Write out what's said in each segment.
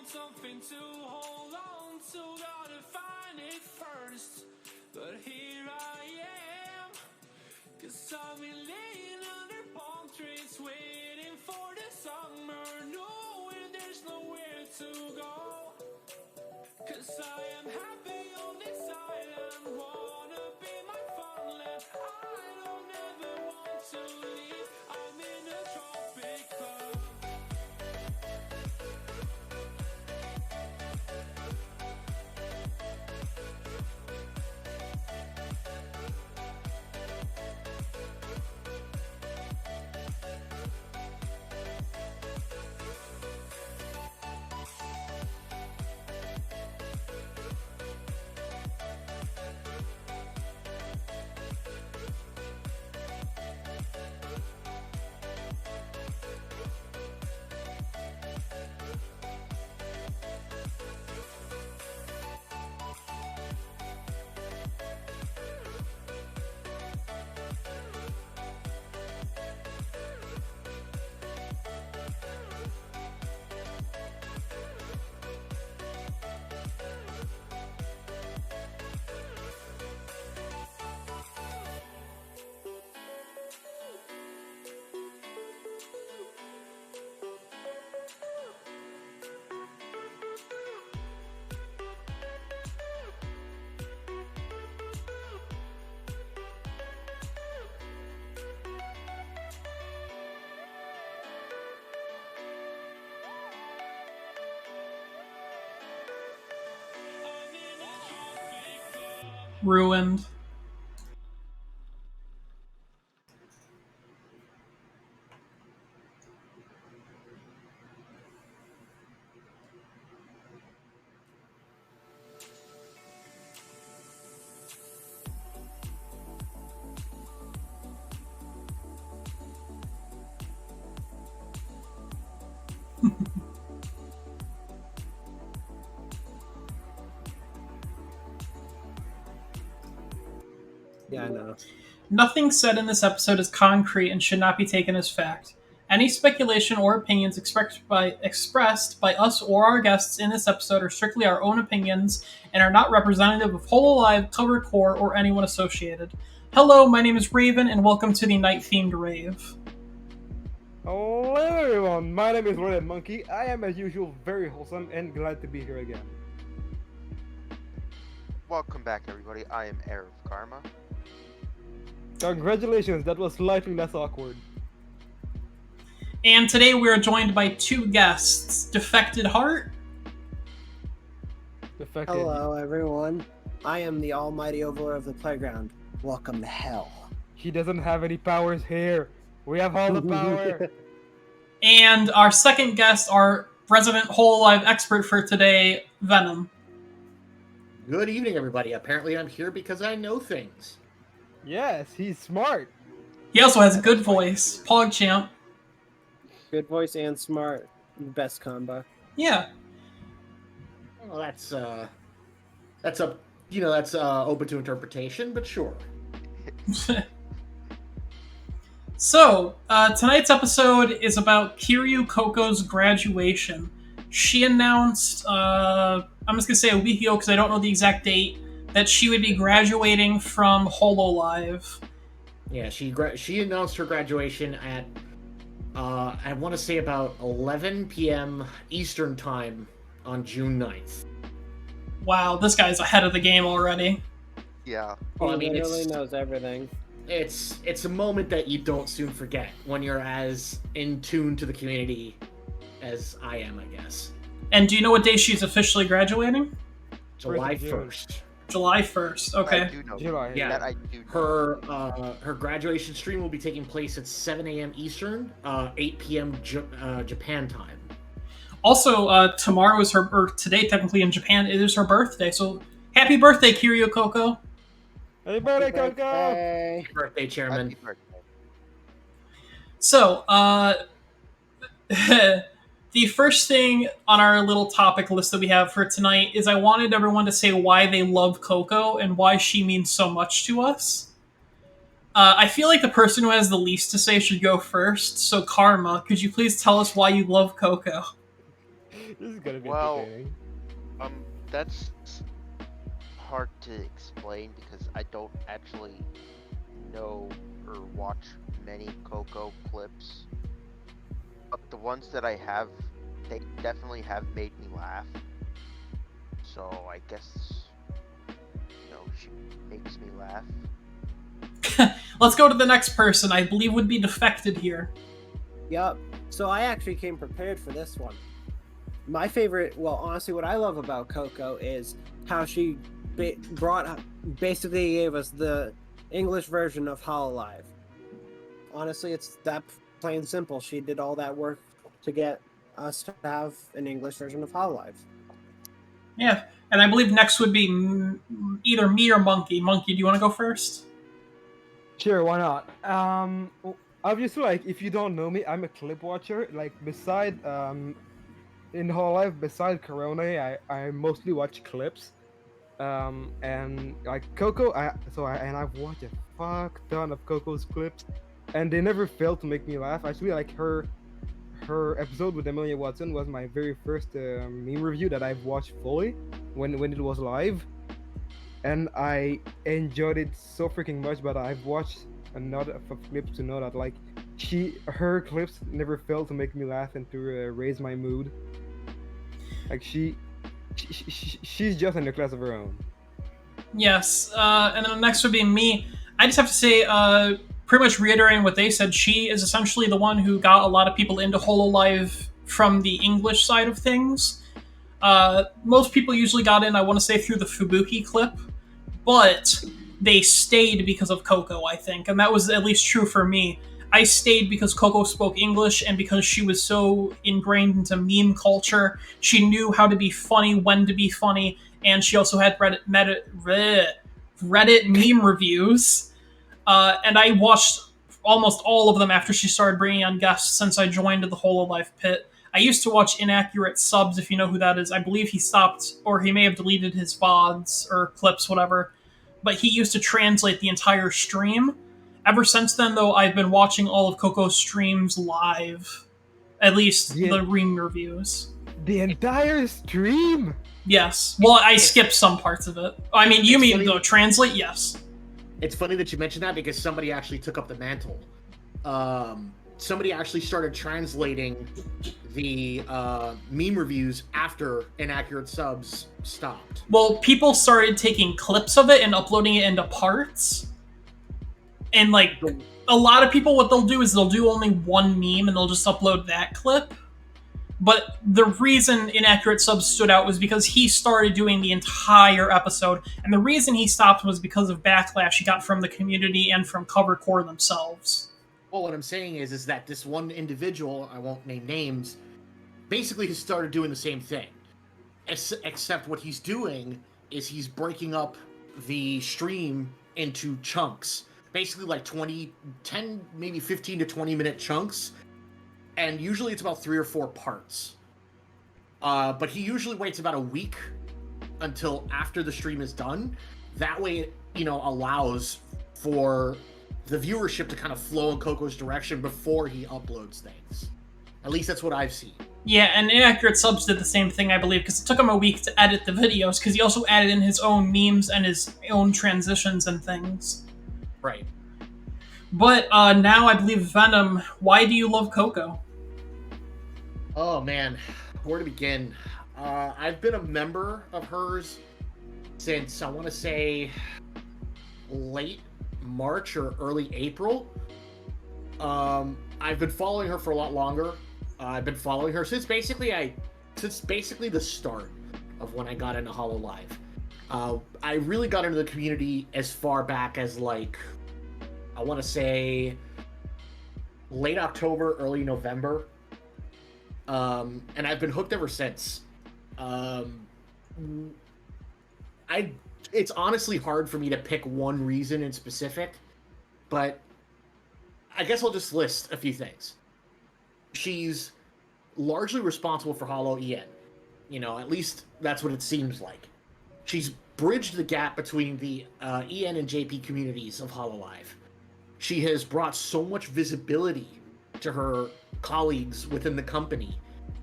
Something to hold on to, gotta find it first. But here I am, 'cause I've been laying under palm trees, waiting for the summer, knowing there's nowhere to go. 'Cause I am happy on this island, wanna be my funland. I don't ever want to leave, I'm in a tropic club. Ruined. Yeah, I know. Nothing said in this episode is concrete and should not be taken as fact. Any speculation or opinions expressed by us or our guests in this episode are strictly our own opinions and are not representative of Whole Alive, Cover Core, or anyone associated. Hello, my name is Raven, and welcome to the night-themed Rave. Hello everyone, my name is Red Monkey. I am as usual very wholesome and glad to be here again. Welcome back everybody, I am Air of Karma. Congratulations, that was slightly less awkward. And today we are joined by two guests, DefectedHeart Defected. Hello, everyone. I am the almighty overlord of the playground. Welcome to hell. He doesn't have any powers here. We have all the power. And our second guest, our resident Hololive expert for today, Venom. Good evening, everybody. Apparently, I'm here because I know things. Yes, he's smart. He also has a good voice. PogChamp. Good voice and smart. Best combo. Yeah. Well, that's open to interpretation, but sure. So, tonight's episode is about Kiryu Coco's graduation. She announced, I'm just going to say a week ago because I don't know the exact date, that she would be graduating from Hololive. Yeah, she announced her graduation at, I want to say about 11 p.m. Eastern Time on June 9th. Wow, this guy's ahead of the game already. Yeah. Well, I He mean, literally knows everything. it's a moment that you don't soon forget when you're as in tune to the community as I am, I guess. And do you know what day she's officially graduating? July June. 1st. July 1st. I Okay. do know. July. Yeah. That I do know. Her graduation stream will be taking place at 7 a.m. Eastern, 8 p.m. Japan time. Also, tomorrow is her, or today technically in Japan, it is her birthday. So, happy birthday, Kiryu Coco. Hey, buddy, Coco. Birthday. Happy birthday, Chairman. Happy birthday. So, the first thing on our little topic list that we have for tonight is I wanted everyone to say why they love Coco and why she means so much to us. I feel like the person who has the least to say should go first. So, Karma, could you please tell us why you love Coco? This is gonna be Well, entertaining. That's hard to explain because I don't actually know or watch many Coco clips. But the ones that I have, they definitely have made me laugh. So I guess, she makes me laugh. Let's go to the next person. I believe would be Defected here. Yup. So I actually came prepared for this one. My favorite, well, honestly, what I love about Coco is how she basically gave us the English version of Hololive. Honestly, it's that plain simple. She did all that work to get us to have an English version of Hololive. Yeah, and I believe next would be either me or Monkey. Monkey, do you want to go first? Sure, why not? Obviously, like, if you don't know me, I'm a clip watcher. Like, in whole life, beside Corona, I mostly watch clips. And like Coco, I've watched a fuck ton of Coco's clips, and they never fail to make me laugh. Actually, like her episode with Emilia Watson was my very first meme review that I've watched fully when it was live, and I enjoyed it so freaking much. But I've watched enough of clips to know that like her clips never fail to make me laugh and to raise my mood. Like she's just in a class of her own. Yes, and then the next would be me. I just have to say, pretty much reiterating what they said, she is essentially the one who got a lot of people into Hololive from the English side of things. Most people usually got in, I want to say, through the Fubuki clip, but they stayed because of Coco, I think, and that was at least true for me. I stayed because Coco spoke English and because she was so ingrained into meme culture. She knew how to be funny, when to be funny, and she also had Reddit meme reviews. And I watched almost all of them after she started bringing on guests since I joined the Hololive pit. I used to watch Inaccurate Subs, if you know who that is. I believe he stopped, or he may have deleted his VODs or clips, whatever. But he used to translate the entire stream. Ever since then, though, I've been watching all of Coco's streams live. At least the meme reviews. The entire stream? Yes. Well, I skipped some parts of it. I mean, you mean, though, translate? Yes. It's funny that you mentioned that because somebody actually took up the mantle. Somebody actually started translating the meme reviews after Inaccurate Subs stopped. Well, people started taking clips of it and uploading it into parts. And, like, a lot of people, what they'll do is they'll do only one meme and they'll just upload that clip. But the reason Inaccurate Subs stood out was because he started doing the entire episode, and the reason he stopped was because of backlash he got from the community and from Cover Core themselves. Well, what I'm saying is that this one individual, I won't name names, basically has started doing the same thing. Except what he's doing is he's breaking up the stream into chunks. Basically like 10, maybe 15 to 20 minute chunks. And usually it's about 3 or 4 parts. But he usually waits about a week until after the stream is done. That way it, allows for the viewership to kind of flow in Coco's direction before he uploads things. At least that's what I've seen. Yeah, and Inaccurate Subs did the same thing, I believe, because it took him a week to edit the videos, because he also added in his own memes and his own transitions and things. Right. But now I believe Venom, why do you love Coco? Oh man, where to begin? I've been a member of hers since, I want to say, late March or early April. I've been following her for a lot longer. I've been following her since basically the start of when I got into Hololive. I really got into the community as far back as I want to say late October, early November. And I've been hooked ever since. It's honestly hard for me to pick one reason in specific, but I guess I'll just list a few things. She's largely responsible for Hollow EN. At least that's what it seems like. She's bridged the gap between the EN and JP communities of Hololive. She has brought so much visibility to her colleagues within the company.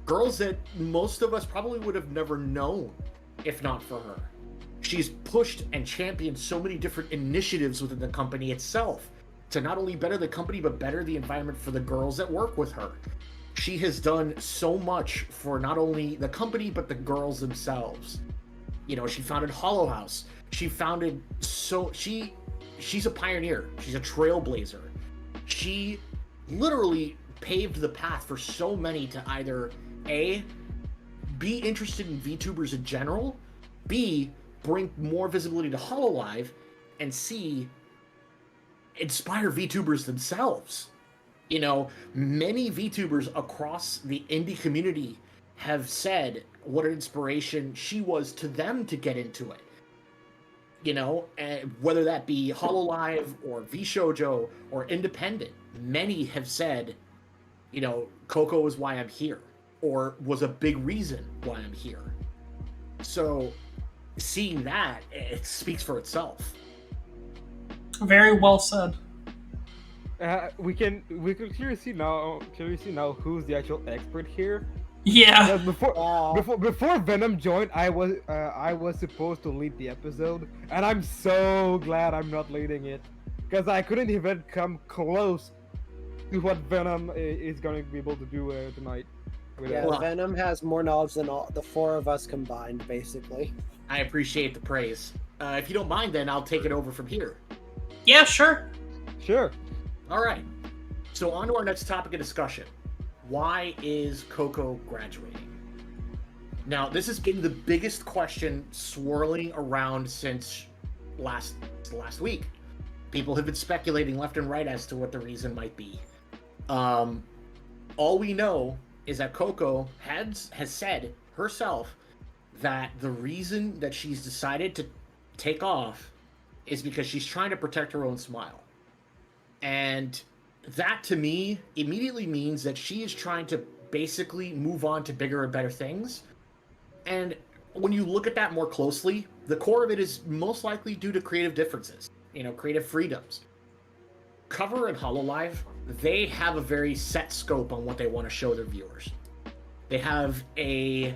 Girls that most of us probably would have never known if not for her. She's pushed and championed so many different initiatives within the company itself to not only better the company, but better the environment for the girls that work with her. She has done so much for not only the company, but the girls themselves. She founded Hollow House. She's a pioneer. She's a trailblazer. She literally paved the path for so many to either A, be interested in VTubers in general, B, bring more visibility to Hololive, and C, inspire VTubers themselves. Many VTubers across the indie community have said what an inspiration she was to them to get into it. And whether that be Hololive or VShojo or independent, many have said, Coco is why I'm here, or was a big reason why I'm here. So seeing that, it speaks for itself. Very well said. We can clearly see now who's the actual expert here. Yeah. Before Venom joined, I was supposed to lead the episode, and I'm so glad I'm not leading it, because I couldn't even come close to what Venom is going to be able to do tonight. Venom has more knowledge than all the 4 of us combined, basically. I appreciate the praise. If you don't mind, then I'll take it over from here. Yeah, sure. Sure. All right. So on to our next topic of discussion. Why is Coco graduating? Now, this has been the biggest question swirling around since last week. People have been speculating left and right as to what the reason might be. All we know is that Coco has said herself that the reason that she's decided to take off is because she's trying to protect her own smile. And that, to me, immediately means that she is trying to basically move on to bigger and better things. And when you look at that more closely, the core of it is most likely due to creative differences, creative freedoms. Cover and Hololive, they have a very set scope on what they want to show their viewers. They have a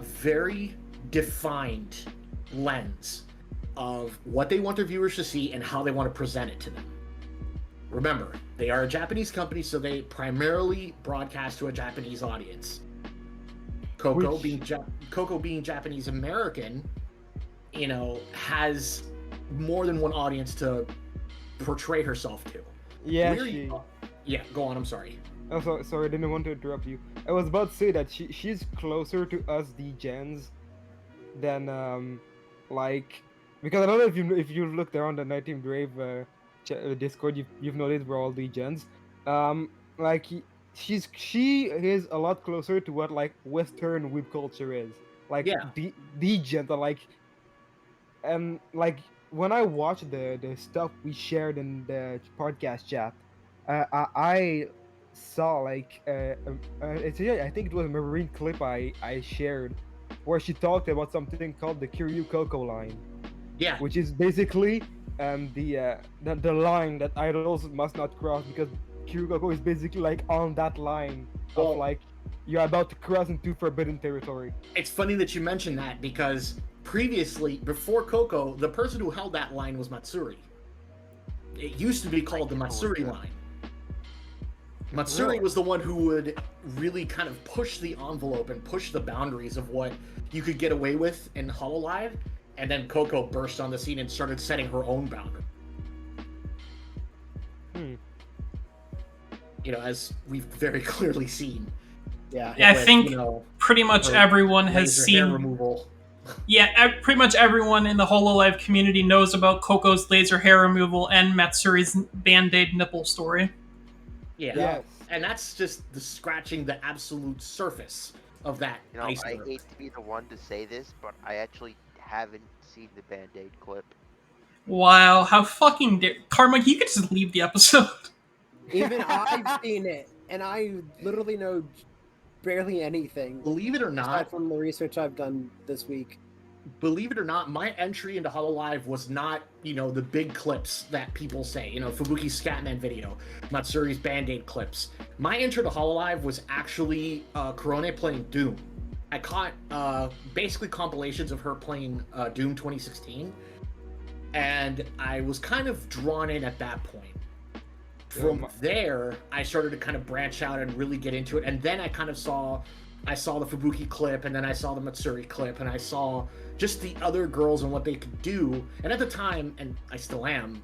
very defined lens of what they want their viewers to see and how they want to present it to them. Remember, they are a Japanese company, so they primarily broadcast to a Japanese audience. Coco being Japanese American, has more than one audience to portray herself to. Yeah, Yeah, go on, I'm sorry. Oh, sorry, I didn't want to interrupt you. I was about to say that she's closer to us D-gens than like, because I don't know if you've looked around the Night Team Rave Discord, you've noticed we're all D-gens. Like she is a lot closer to what like Western whip culture is. Like Yeah. D-gens are like, and like when I watch the stuff we shared in the podcast chat, I saw like I think it was a Marine clip I shared where she talked about something called the Kiryu Coco line, Yeah. which is basically the line that idols must not cross, because Kiryu Coco is basically like on that line of Well- like you're about to cross into forbidden territory. It's funny that you mentioned that because previously, before Coco, the person who held that line was Matsuri. It used to be called the Matsuri line. Matsuri Really? was the one who would really kind of push the envelope and push the boundaries of what you could get away with in Hololive, and then Coco burst on the scene and started setting her own boundary. You know, as we've very clearly seen. Yeah. Yeah, I with, think you know, pretty much her everyone has laser hair seen. removal. Yeah, pretty much everyone in the Hololive community knows about Coco's laser hair removal and Matsuri's Band-Aid nipple story. Yeah. Yes. And that's just the scratching the absolute surface of that You know, I iceberg. hate to be the one to say this, but I actually haven't seen the Band-Aid clip. Wow, how fucking Karma, you could just leave the episode. Even I've seen it, and I literally know barely anything Believe it or aside not, from the research I've done this week. my entry into Hololive was not, you know, the big clips that people say, you know, Fubuki's Scatman video, Matsuri's Band-Aid clips. My intro to Hololive was actually Korone playing Doom. I caught basically compilations of her playing Doom 2016, and I was kind of drawn in at that point. From there, I started to kind of branch out and really get into it, and then I kind of saw the Fubuki clip, and then I saw the Matsuri clip, and I saw just the other girls and what they could do. And at the time, and I still am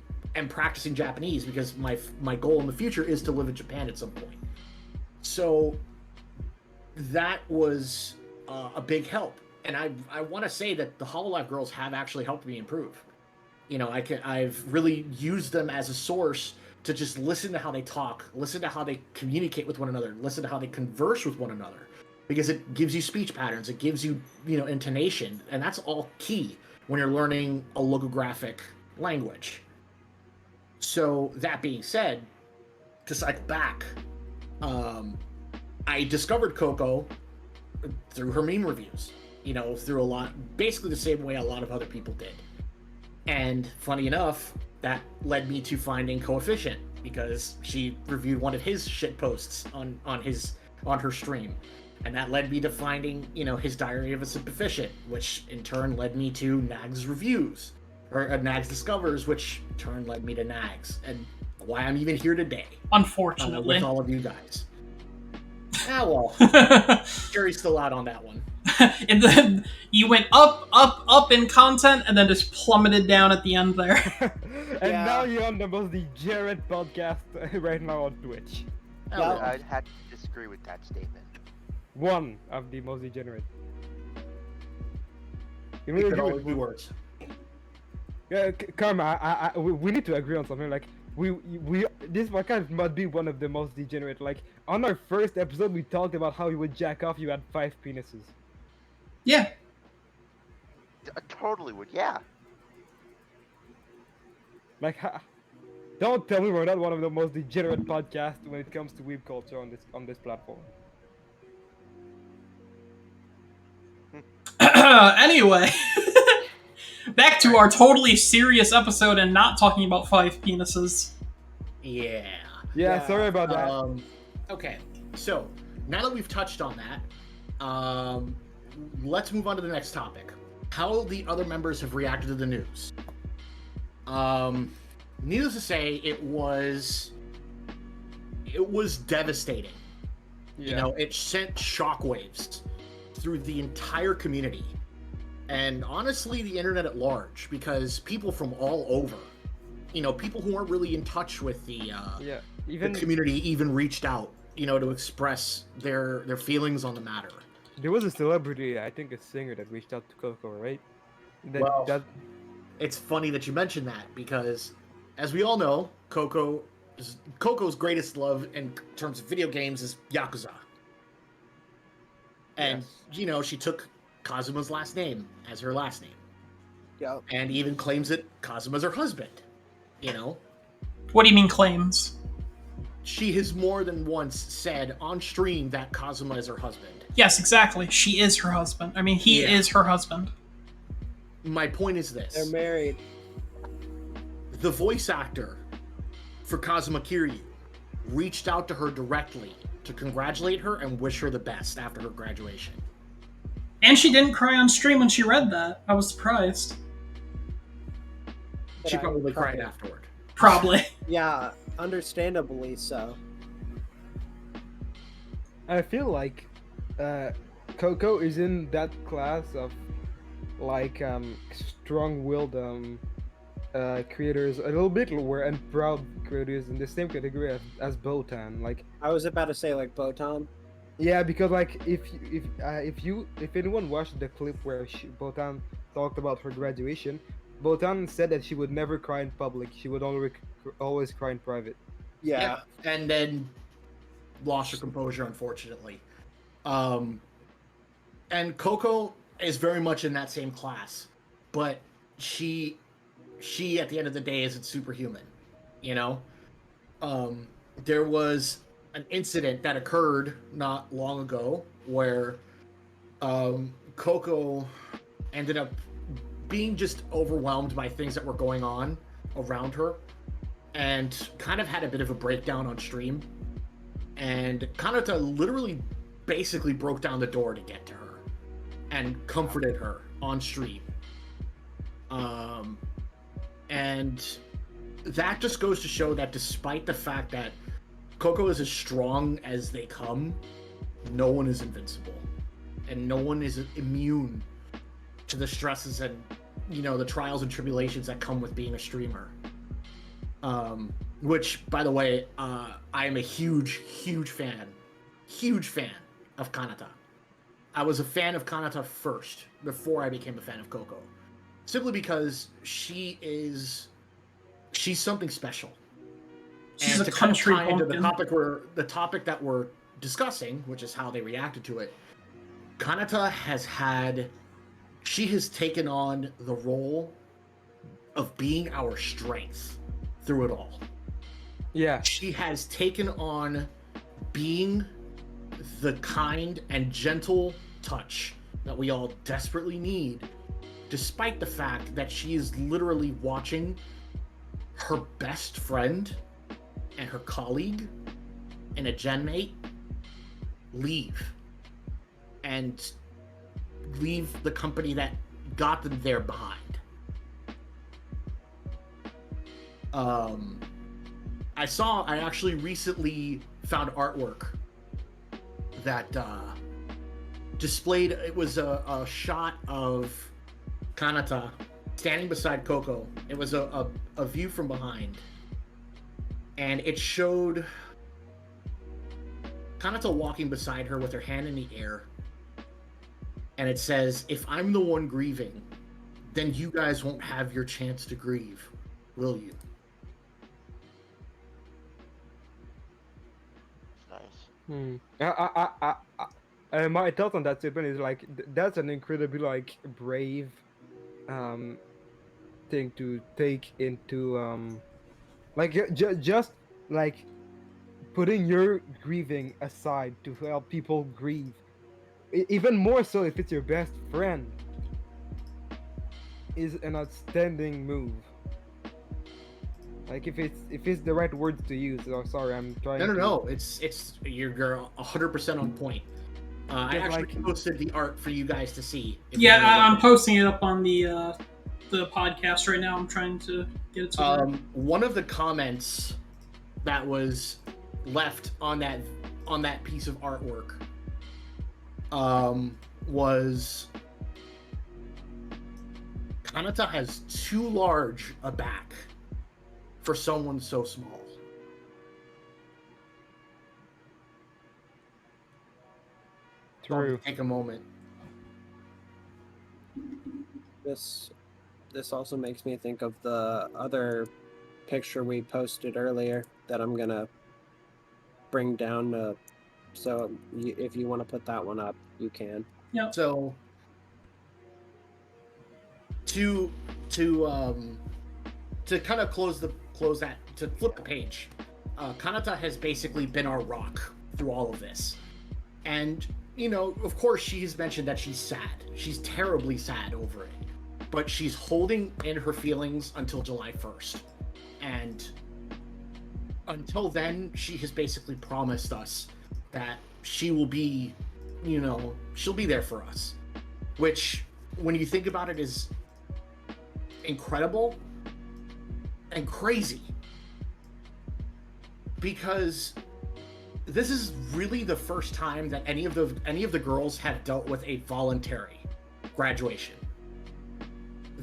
practicing Japanese because my goal in the future is to live in Japan at some point. So that was a big help, and I want to say that the Hololive girls have actually helped me improve. You know, I've really used them as a source to just listen to how they talk, listen to how they communicate with one another, listen to how they converse with one another, because it gives you speech patterns, it gives you, you know, intonation, and that's all key when you're learning a logographic language. So that being said, to cycle back, I discovered Coco through her meme reviews, you know, through basically the same way a lot of other people did. And funny enough, that led me to finding Coefficient, because she reviewed one of his shit posts on her stream, and that led me to finding, you know, his Diary of a Superficient, which in turn led me to Nags reviews, or Nags Discovers, which in turn led me to Nags, and why I'm even here today Unfortunately. with all of you guys. Ah, well, jury's still out on that one. And then you went up in content, and then just plummeted down at the end there. And Yeah. now you're on the most degenerate podcast right now on Twitch. Ah, Yeah. well. I'd have to disagree with that statement. One of the most degenerate. You It may could agree always with be worse. Yeah, Karma, we need to agree on something. Like, this podcast must be one of the most degenerate. Like, on our first episode, we talked about how you would jack off. You had 5 penises. Yeah. I totally would, yeah. Like, don't tell me we're not one of the most degenerate podcasts when it comes to weeb culture on this platform. Anyway, back to our totally serious episode and not talking about 5 penises. Yeah. Yeah, sorry about that. Okay, so now that we've touched on that, let's move on to the next topic. How the other members have reacted to the news. Needless to say, it was devastating. You know, it sent shockwaves through the entire community, and honestly, the internet at large, because people from all over, you know, people who aren't really in touch with the even community even reached out, to express their feelings on the matter. There was a celebrity, I think a singer, that reached out to Coco, right? Well, That it's funny that you mentioned that because, as we all know, Coco's greatest love in terms of video games is Yakuza. And, Yes. She took Kazuma's last name as her last name. Yeah. And even claims that Kazuma's her husband. What do you mean claims? She has more than once said on stream that Kazuma is her husband. Yes, exactly. She is her husband. I mean, he is her husband. My point is They're this. married. The voice actor for Kazuma Kiryu reached out to her directly to congratulate her and wish her the best after her graduation. And she didn't cry on stream when she read that. I was surprised. She probably cried afterward. Probably. Yeah, understandably so. I feel like Coco is in that class of like strong-willed creators, a little bit lower, and proud creators in the same category as Botan. Like, I was about to say like Botan. yeah, because like if anyone watched the clip where Botan talked about her graduation, Botan said that she would never cry in public. She would always cry in private. Yeah. And then lost her composure, unfortunately. And Coco is very much in that same class, but she at the end of the day isn't superhuman. There was an incident that occurred not long ago where Coco ended up being just overwhelmed by things that were going on around her and kind of had a bit of a breakdown on stream, and Kanata literally basically broke down the door to get to her and comforted her on stream. And that just goes to show that despite the fact that Coco is as strong as they come, no one is invincible, and no one is immune to the stresses and the trials and tribulations that come with being a streamer. Which, by the way, I am a huge fan of Kanata. I was a fan of Kanata first before I became a fan of Coco, simply because she's something special. She's and a to kind of country tie into bumpkin. the topic that we're discussing, which is how they reacted to it, Kanata has taken on the role of being our strength through it all. Yeah. She has taken on being the kind and gentle touch that we all desperately need, despite the fact that she is literally watching her best friend and her colleague and a gen mate leave the company that got them there behind. I actually recently found artwork that displayed, it was a shot of Kanata standing beside Coco. It was a view from behind, and it showed Kanata walking beside her with her hand in the air, and it says, "If I'm the one grieving, then you guys won't have your chance to grieve, will you?" My thought on that statement is like that's an incredibly like brave thing to take into like just like putting your grieving aside to help people grieve, even more so if it's your best friend, is an outstanding move. Like if it's the right words to use. Oh, sorry, I'm trying. No. It's you're 100% on point. I actually posted the art for you guys to see. Yeah, I'm posting it up on the podcast right now. I'm trying to get it to one of the comments that was left on that piece of artwork was, Kanata has too large a back for someone so small. True. Take a moment. This also makes me think of the other picture we posted earlier that I'm gonna bring down. So if you want to put that one up, you can. Yep. So to kind of close that, to flip the page, Kanata has basically been our rock through all of this. And, you know, of course she has mentioned that she's sad. She's terribly sad over it. But she's holding in her feelings until July 1st. And until then, she has basically promised us that she will be, you know, she'll be there for us. Which, when you think about it, is incredible and crazy. Because this is really the first time that any of the girls have dealt with a voluntary graduation.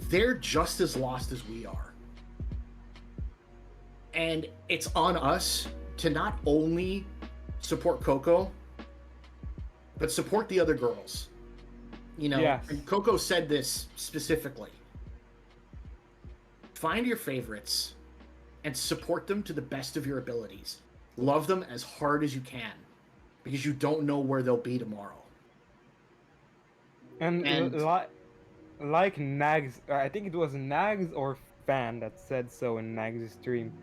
They're just as lost as we are. And it's on us to not only support Coco, but support the other girls. You know, Yes. and Coco said this specifically. Find your favorites and support them to the best of your abilities. Love them as hard as you can, because you don't know where they'll be tomorrow. And like Nags, I think it was Nags or Fan that said so in Nags' stream.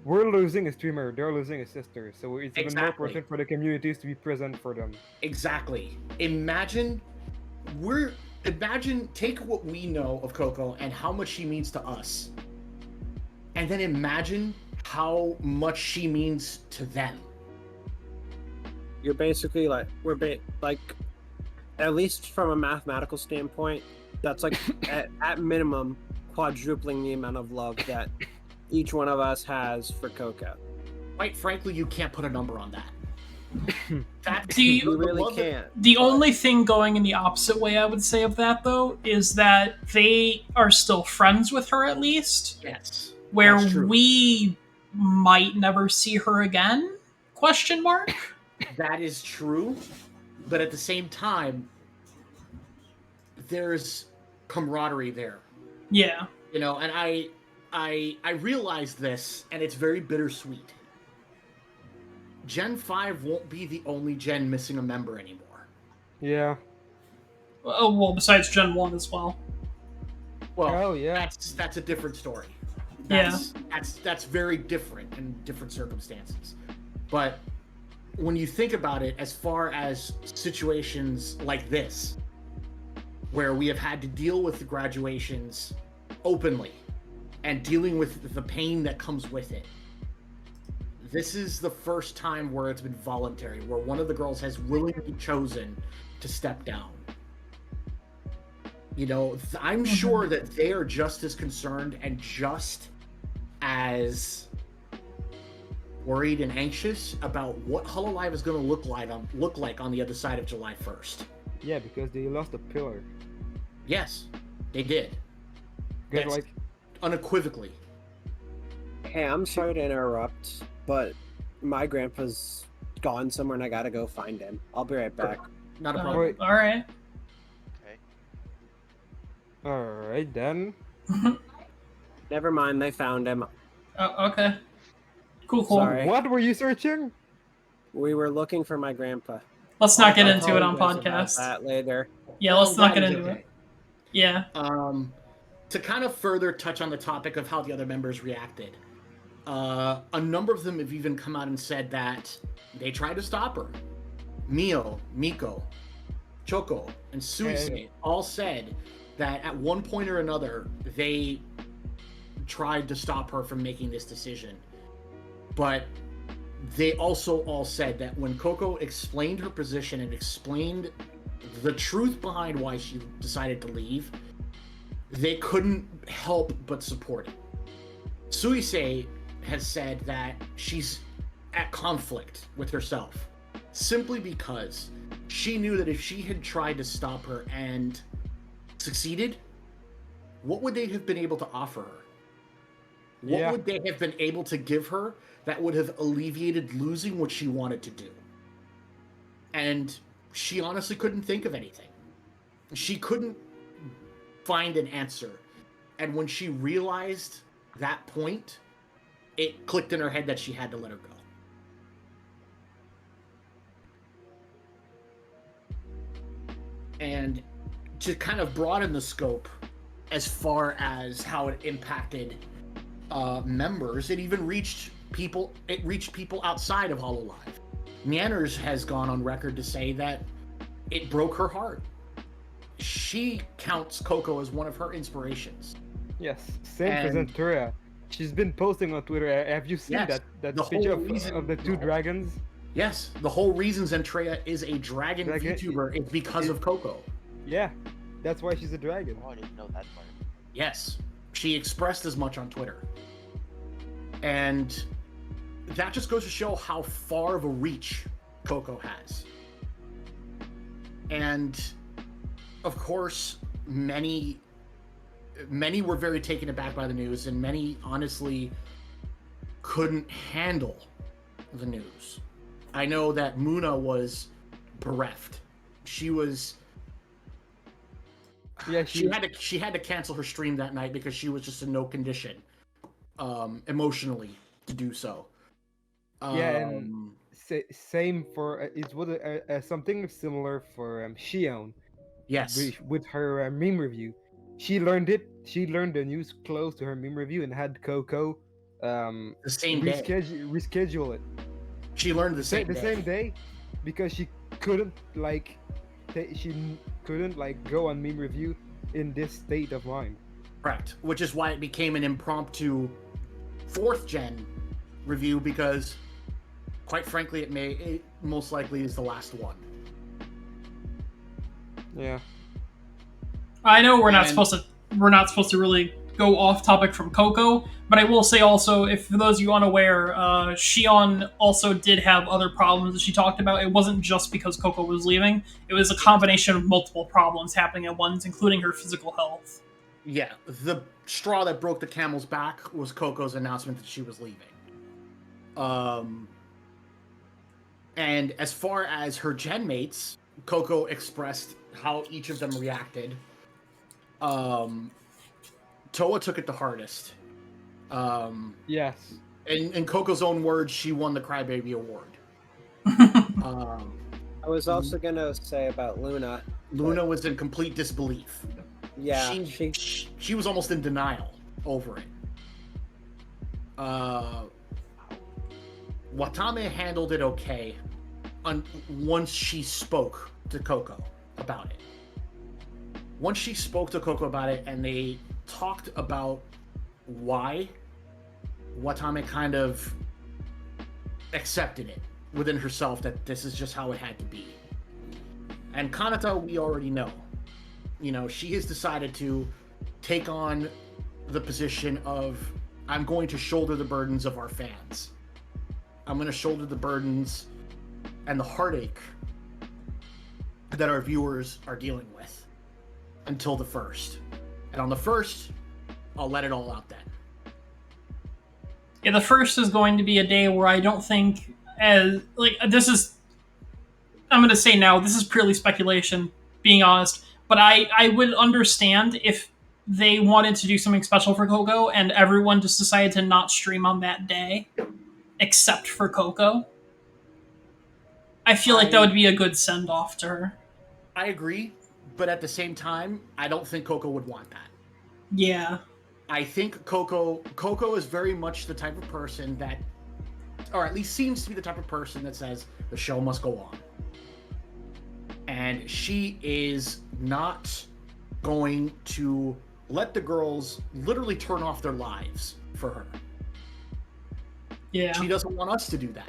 We're losing a streamer, they're losing a sister, so it's even more Exactly. important for the communities to be present for them. Exactly. Imagine, take what we know of Coco and how much she means to us, and then imagine how much she means to them. You're basically like at least from a mathematical standpoint, that's like at minimum quadrupling the amount of love that each one of us has for Coco. Quite frankly, you can't put a number on that. You really can't. The only thing going in the opposite way, I would say, of that, though, is that they are still friends with her, at least. Yes. Where That's true. we might never see her again? Question mark? That is true. But at the same time, there's camaraderie there. Yeah. You know, and I realize this, and it's very bittersweet. Gen 5 won't be the only gen missing a member anymore. Yeah. Oh, well, besides Gen 1 as well. Well, Oh, yeah. that's a different story. Yeah. That's very different in different circumstances. But when you think about it, as far as situations like this, where we have had to deal with the graduations openly and dealing with the pain that comes with it, this is the first time where it's been voluntary, where one of the girls has willingly chosen to step down. You know, I'm sure that they are just as concerned and just as worried and anxious about what Hololive is going to look like on the other side of July 1st. Yeah, because they lost a pillar. Yes, they did. Because, That's like, unequivocally. Hey, I'm sorry to interrupt, but my grandpa's gone somewhere and I gotta go find him. I'll be right back. Not a Oh, problem. Wait. Alright. Okay. alright then. Never mind, they found him. Oh, okay. Cool. Sorry. What were you searching? We were looking for my grandpa. Let's not get I'll into it on apologize about podcast. that later. Yeah, let's not That get is into okay. it. Yeah. To kind of further touch on the topic of how the other members reacted, a number of them have even come out and said that they tried to stop her. Mio, Miko, Choco, and Suisei all said that at one point or another they tried to stop her from making this decision. But they also all said that when Coco explained her position and explained the truth behind why she decided to leave, they couldn't help but support it. Suisei has said that she's at conflict with herself simply because she knew that if she had tried to stop her and succeeded, what would they have been able to offer her? What would they have been able to give her that would have alleviated losing what she wanted to do? And she honestly couldn't think of anything. She couldn't find an answer. And when she realized that point, it clicked in her head that she had to let her go. And to kind of broaden the scope as far as how it impacted members, it even reached people. It reached people outside of Hololive. Manners has gone on record to say that it broke her heart. She counts Coco as one of her inspirations. Yes, same for Zenturia. She's been posting on Twitter. Have you seen that picture of the two dragons? Yes, the whole reason Zentreya is a dragon VTuber is because of Coco. Yeah, that's why she's a dragon. Oh, I didn't know that part. Yes, she expressed as much on Twitter. And that just goes to show how far of a reach Coco has. And of course, many were very taken aback by the news, and many honestly couldn't handle the news. I know that Muna was bereft. She was. Yeah, she had to cancel her stream that night because she was just in no condition, emotionally, to do so. Yeah, and same for it was something similar for Shion. Yes, with her meme review, she learned the news close to her meme review and had Coco the same day reschedule it. She learned the same day because she couldn't go on meme review in this state of mind. Correct, which is why it became an impromptu 4th gen review, because quite frankly it most likely is the last one. Yeah. I know we're not supposed to really go off topic from Coco, but I will say also, if for those of you unaware, Shion also did have other problems that she talked about. It wasn't just because Coco was leaving. It was a combination of multiple problems happening at once, including her physical health. Yeah, the straw that broke the camel's back was Coco's announcement that she was leaving. And as far as her gen mates, Coco expressed how each of them reacted. Toa took it the hardest. Yes. In Coco's own words, she won the Crybaby Award. I was also gonna say about Luna. Luna was in complete disbelief. Yeah, she was almost in denial over it. Watame handled it okay once she spoke to Coco about it. Once she spoke to Coco about it and they talked about why, Watame kind of accepted it within herself that this is just how it had to be. And Kanata, we already know. You know, she has decided to take on the position of, I'm going to shoulder the burdens of our fans. I'm going to shoulder the burdens and the heartache that our viewers are dealing with until the 1st. And on the 1st, I'll let it all out then. Yeah, the 1st is going to be a day where I don't think, I'm going to say now, this is purely speculation, being honest, but I would understand if they wanted to do something special for Coco and everyone just decided to not stream on that day, except for Coco. I feel like that would be a good send-off to her. I agree, but at the same time, I don't think Coco would want that. Yeah. I think Coco is very much the type of person that, or at least seems to be the type of person that says the show must go on. And she is not going to let the girls literally turn off their lives for her. Yeah. She doesn't want us to do that.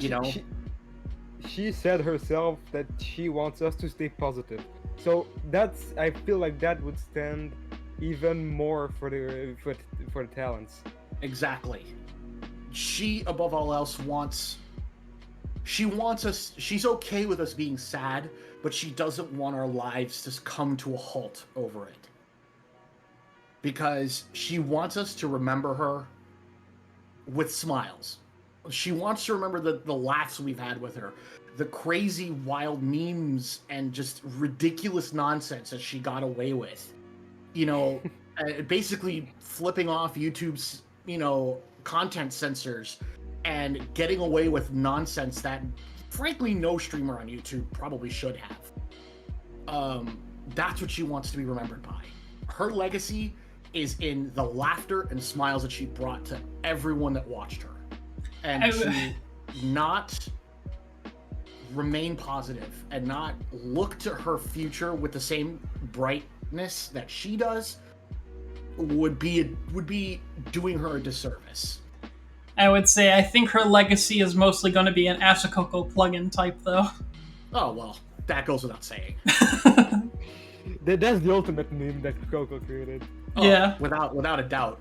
Yeah, she said herself that she wants us to stay positive. So I feel like that would stand even more for the talents. Exactly. She, above all else, wants us, she's okay with us being sad, but she doesn't want our lives to come to a halt over it. Because she wants us to remember her with smiles. She wants to remember the laughs we've had with her, the crazy, wild memes, and just ridiculous nonsense that she got away with. You know, basically flipping off YouTube's, content censors and getting away with nonsense that, frankly, no streamer on YouTube probably should have. That's what she wants to be remembered by. Her legacy is in the laughter and smiles that she brought to everyone that watched her. And to not remain positive and not look to her future with the same brightness that she does would be doing her a disservice. I would say I think her legacy is mostly going to be an Asakoko plugin type, though. Oh, well, that goes without saying. That's the ultimate meme that Coco created. Oh, yeah. Without a doubt.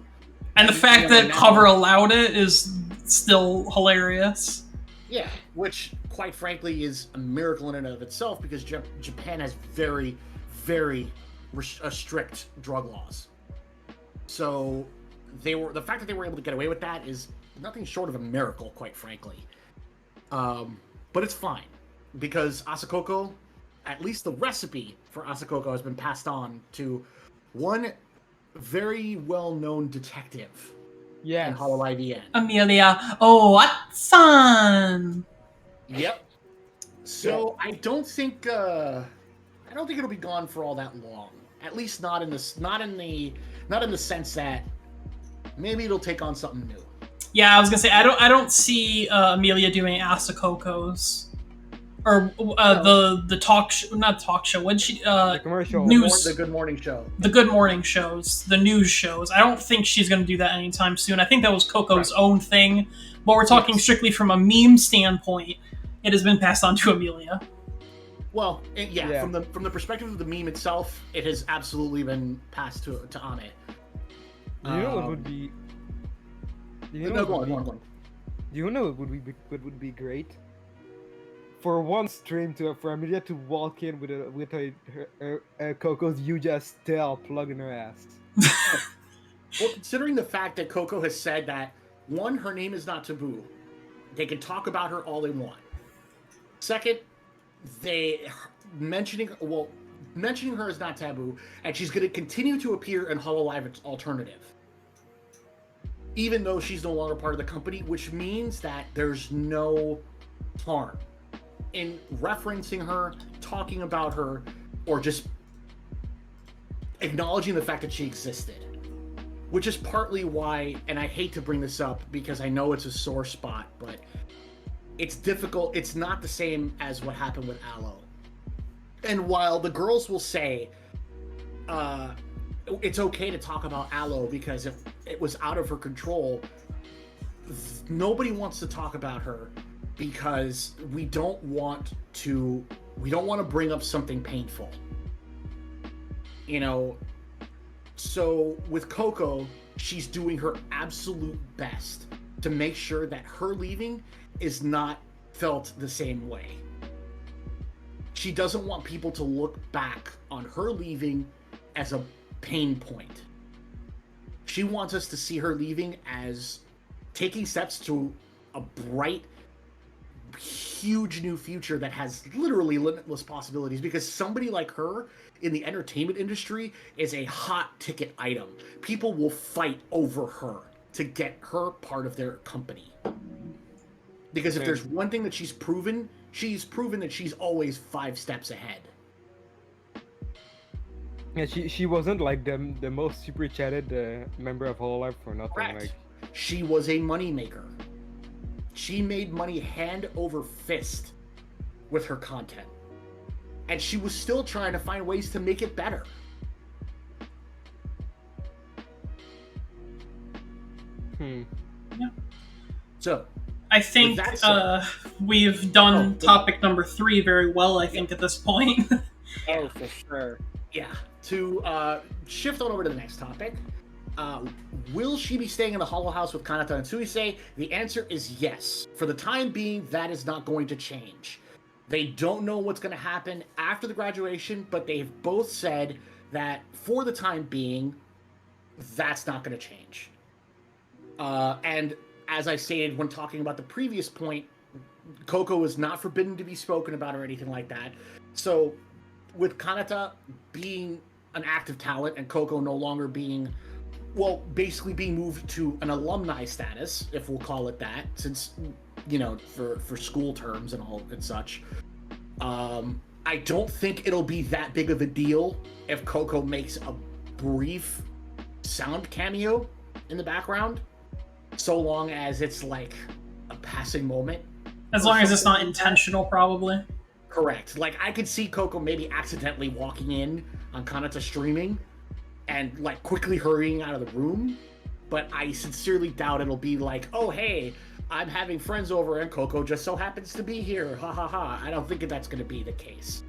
And the fact that Cover allowed it is still hilarious. Yeah, which, quite frankly, is a miracle in and of itself because Japan has very, very strict drug laws. So the fact that they were able to get away with that is nothing short of a miracle, quite frankly. But it's fine because Asakoko, at least the recipe for Asakoko has been passed on to one very well-known detective in Hololive EN. Amelia Watson. Yep. So I don't think it'll be gone for all that long. At least not in the sense that maybe it'll take on something new. Yeah, I was gonna say I don't see Amelia doing Asakokos. Or the talk show, not talk show. When she the commercial news, the Good Morning Show, the Good Morning shows, the news shows. I don't think she's going to do that anytime soon. I think that was Coco's own thing. But we're talking strictly from a meme standpoint. It has been passed on to Amelia. Well, from the perspective of the meme itself, it has absolutely been passed to Ane. You know what would be? Do you know what would be great? For one stream for Amelia to walk in with a Coco's "You Just Tell" plug in her ass. Well, considering the fact that Coco has said that one, her name is not taboo, they can talk about her all they want. Second, mentioning her is not taboo, and she's going to continue to appear in Hololive Alternative, even though she's no longer part of the company, which means that there's no harm in referencing her, talking about her, or just acknowledging the fact that she existed. Which is partly why, and I hate to bring this up because I know it's a sore spot, but it's difficult. It's not the same as what happened with Aloe. And while the girls will say, it's okay to talk about Aloe because if it was out of her control, nobody wants to talk about her because we don't want to bring up something painful. So with Coco, she's doing her absolute best to make sure that her leaving is not felt the same way. She doesn't want people to look back on her leaving as a pain point. She wants us to see her leaving as taking steps to a bright, huge new future that has literally limitless possibilities, because somebody like her in the entertainment industry is a hot ticket item. People will fight over her to get her part of their company. Because if there's one thing that she's proven that she's always 5 steps ahead. Yeah, she wasn't like the most super chatted member of Hololive for nothing. Correct. Like, she was a moneymaker. She made money hand over fist with her content. And she was still trying to find ways to make it better. Yeah. So, I think we've done topic number 3 very well, I think, at this point. Oh, for sure. Yeah. To shift on over to the next topic. Will she be staying in the Hollow House with Kanata and Suisei? The answer is yes. For the time being, that is not going to change. They don't know what's going to happen after the graduation, but they've both said that for the time being, that's not going to change. And as I stated when talking about the previous point, Coco is not forbidden to be spoken about or anything like that. So, with Kanata being an active talent and Coco no longer being, well, basically being moved to an alumni status, if we'll call it that, since, you know, for school terms and all and such, I don't think it'll be that big of a deal if Coco makes a brief sound cameo in the background, so long as it's like a passing moment. As long as it's not intentional, probably. Correct. Like, I could see Coco maybe accidentally walking in on Kanata streaming and, like, quickly hurrying out of the room, but I sincerely doubt it'll be like, oh, hey, I'm having friends over and Coco just so happens to be here. Ha ha ha. I don't think that's going to be the case.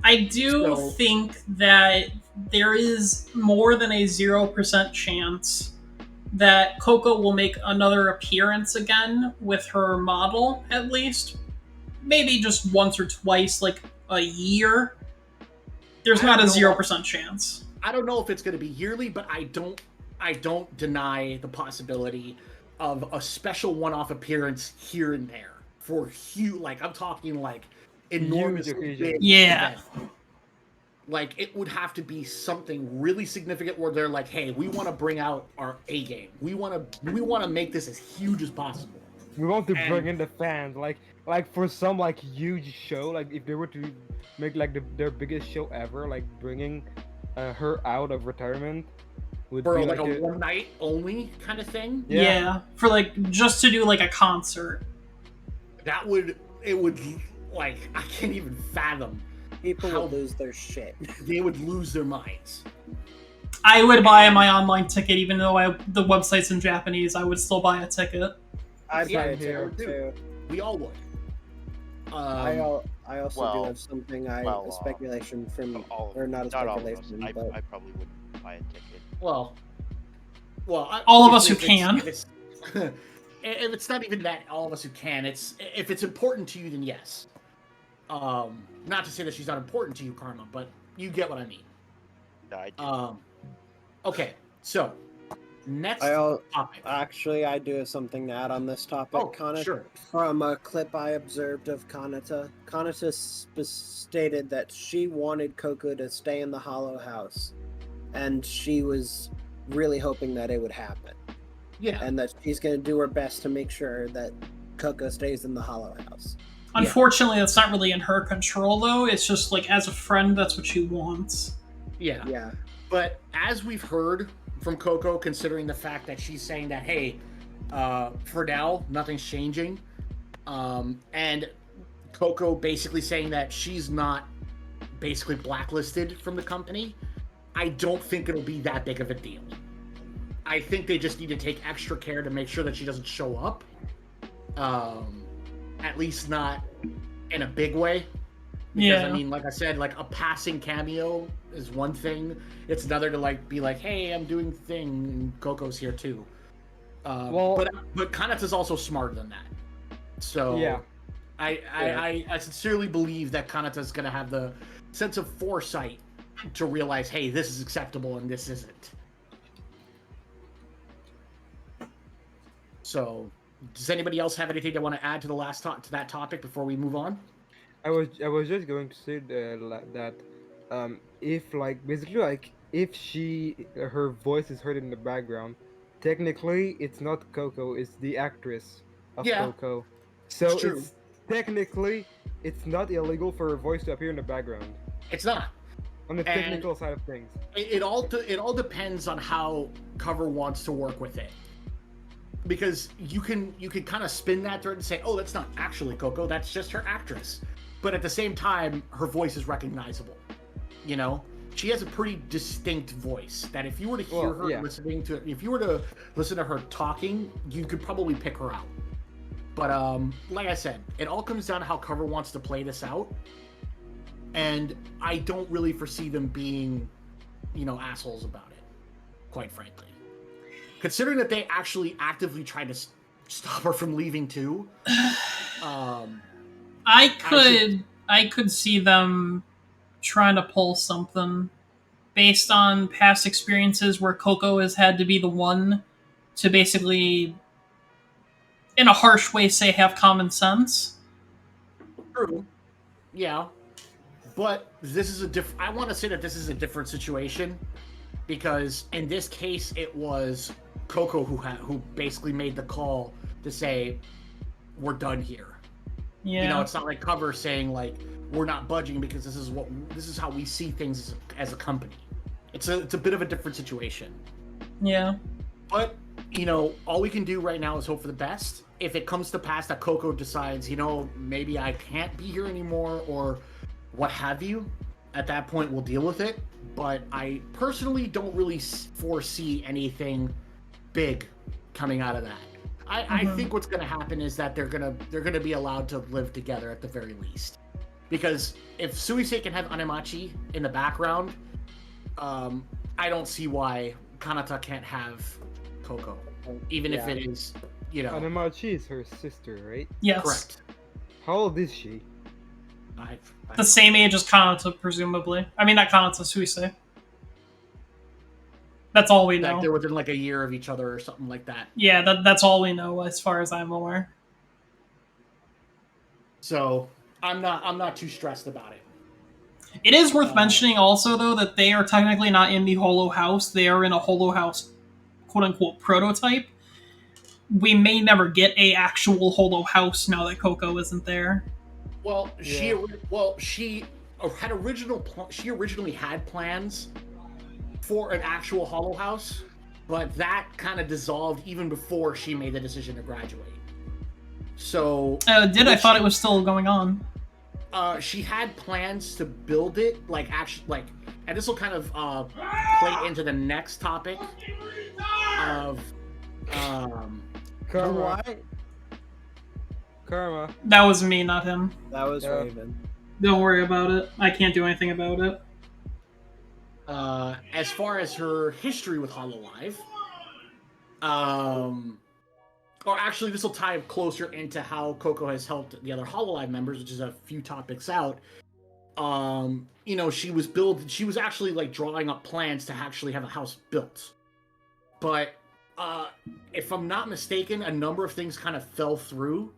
I do think that there is more than a 0% chance that Coco will make another appearance again with her model, at least. Maybe just once or twice, like a year. There's not a 0% chance. I don't know if it's going to be yearly, but I don't deny the possibility of a special one-off appearance here and there for huge. Like, I'm talking like enormous. Yeah. Event. Like, it would have to be something really significant where they're like, hey, we want to bring out our A game. We want to make this as huge as possible. We want to bring in the fans, like for some like huge show, like if they were to make like their biggest show ever, like bringing her out of retirement would for be like a one night only kind of thing. Yeah, for like just to do like a concert. It would like, I can't even fathom. People would lose their shit. They would lose their minds. I would buy my online ticket, even though the website's in Japanese. I would still buy a ticket. I'd buy a ticket too. We all would. I also do have something. A speculation from, or not a speculation, but I probably wouldn't buy a ticket. Well, all of us who can. If it's not even that, all of us who can. If it's important to you, then yes. Not to say that she's not important to you, Karma, but you get what I mean. No, I do. Okay, so next topic. Actually, I do have something to add on this topic. Oh, Kanata, sure. From a clip I observed of Kanata stated that she wanted Coco to stay in the Hollow House, and she was really hoping that it would happen. Yeah. And that she's going to do her best to make sure that Coco stays in the Hollow House. Unfortunately, that's not really in her control, though. It's just like, as a friend, that's what she wants. Yeah. Yeah. But as we've heard from Coco, considering the fact that she's saying that, hey, for now, nothing's changing, and Coco basically saying that she's not basically blacklisted from the company, I don't think it'll be that big of a deal. I think they just need to take extra care to make sure that she doesn't show up. At least not in a big way. Because, I mean, like I said, like a passing cameo is one thing. It's another to like be like, hey, I'm doing thing, and Coco's here too. But Kanata's also smarter than that. So yeah. I sincerely believe that Kanata's gonna have the sense of foresight to realize, hey, this is acceptable and this isn't. So, does anybody else have anything they want to add to the last to that topic before we move on? I was just going to say that if like basically like if her voice is heard in the background, technically it's not Coco, it's the actress of Coco. So it's technically it's not illegal for her voice to appear in the background. It's not. On the technical side of things. It all depends on how Cover wants to work with it. Because you can kind of spin that thread and say, oh, that's not actually Coco, that's just her actress. But at the same time, her voice is recognizable. You know? She has a pretty distinct voice that if you were to hear her if you were to listen to her talking, you could probably pick her out. But like I said, it all comes down to how Cover wants to play this out. And I don't really foresee them being, assholes about it, quite frankly. Considering that they actually actively tried to stop her from leaving too. I could see them trying to pull something based on past experiences where Coco has had to be the one to basically in a harsh way, say have common sense. True. Yeah. But this is I want to say that this is a different situation, because in this case it was Coco who basically made the call to say we're done here. Yeah. You know, it's not like Cover saying like we're not budging because this is how we see things as a company. It's a bit of a different situation. Yeah. But, you know, all we can do right now is hope for the best. If it comes to pass that Coco decides, you know, maybe I can't be here anymore or what have you, at that point we'll deal with it. But I personally don't really foresee anything big coming out of that. I think what's going to happen is that they're gonna be allowed to live together at the very least. Because if Suisei can have Anemachi in the background, I don't see why Kanata can't have Coco, even if it is, you know. Anemachi is her sister, right? Yes. Correct. How old is she? The same age as Kanata, presumably. I mean, not Kanata, Suisei. That's all we know. Like they're within like a year of each other or something like that. Yeah, that's all we know as far as I'm aware. So I'm not too stressed about it. It is worth mentioning also, though, that they are technically not in the Holo House. They are in a Holo House, quote-unquote, prototype. We may never get a actual Holo House now that Coco isn't there. Well, she originally had plans for an actual Holo House, but that kind of dissolved even before she made the decision to graduate. So I thought it was still going on. She had plans to build it, and this will kind of play into the next topic of Karma. That was me, not him. That was Raven. Don't worry about it. I can't do anything about it. As far as her history with Hololive, or actually this will tie closer into how Coco has helped the other Hololive members, which is a few topics out. You know, she was actually like drawing up plans to actually have a house built. But if I'm not mistaken, a number of things kind of fell through,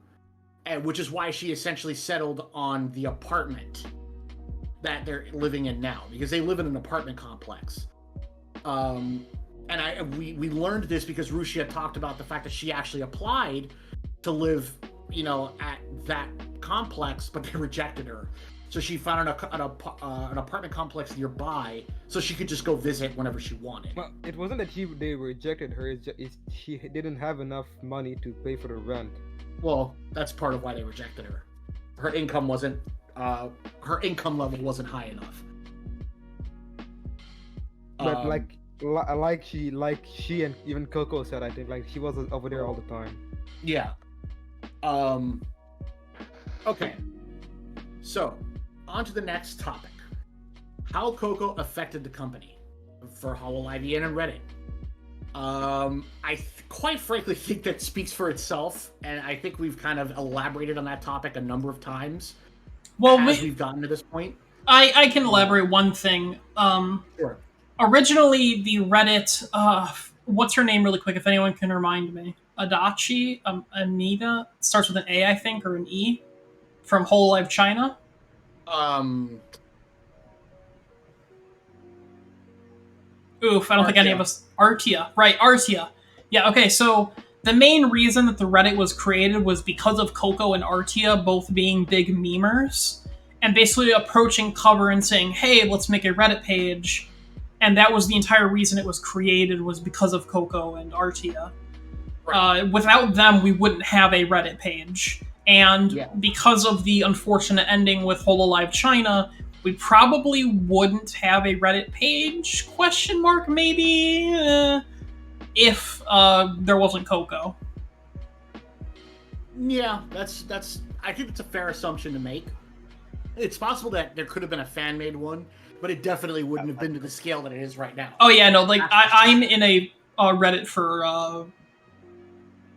which is why she essentially settled on the apartment that they're living in now, because they live in an apartment complex. And we learned this because Rushi had talked about the fact that she actually applied to live, you know, at that complex, but they rejected her. So she found an apartment complex nearby, so she could just go visit whenever she wanted. Well, it wasn't that they rejected her. She didn't have enough money to pay for the rent. Well, that's part of why they rejected her. Her income wasn't. Her income level wasn't high enough. But like she and even Coco said, I think like she was over there all the time. Yeah. Okay. So, on to the next topic. How Coco affected the company for Hololive EN and Reddit. Quite frankly think that speaks for itself, and I think we've kind of elaborated on that topic a number of times. Well, as we've gotten to this point. I can elaborate one thing. Sure. Originally, the Reddit, what's her name really quick, if anyone can remind me? Adachi? Anita? Starts with an A, I think, or an E? From Hololive China? Oof, I don't think any of us... Artia. Right, Artia. Yeah, okay, so the main reason that the Reddit was created was because of Coco and Artia both being big memers, and basically approaching Cover and saying, hey, let's make a Reddit page. And that was the entire reason it was created, was because of Coco and Artia. Right. Without them, we wouldn't have a Reddit page. And because of the unfortunate ending with Hololive China, we probably wouldn't have a Reddit page, question mark, maybe, if there wasn't Coco. Yeah, that's. I think it's a fair assumption to make. It's possible that there could have been a fan-made one, but it definitely wouldn't have been to the scale that it is right now. Oh yeah, no, like I'm in a Reddit for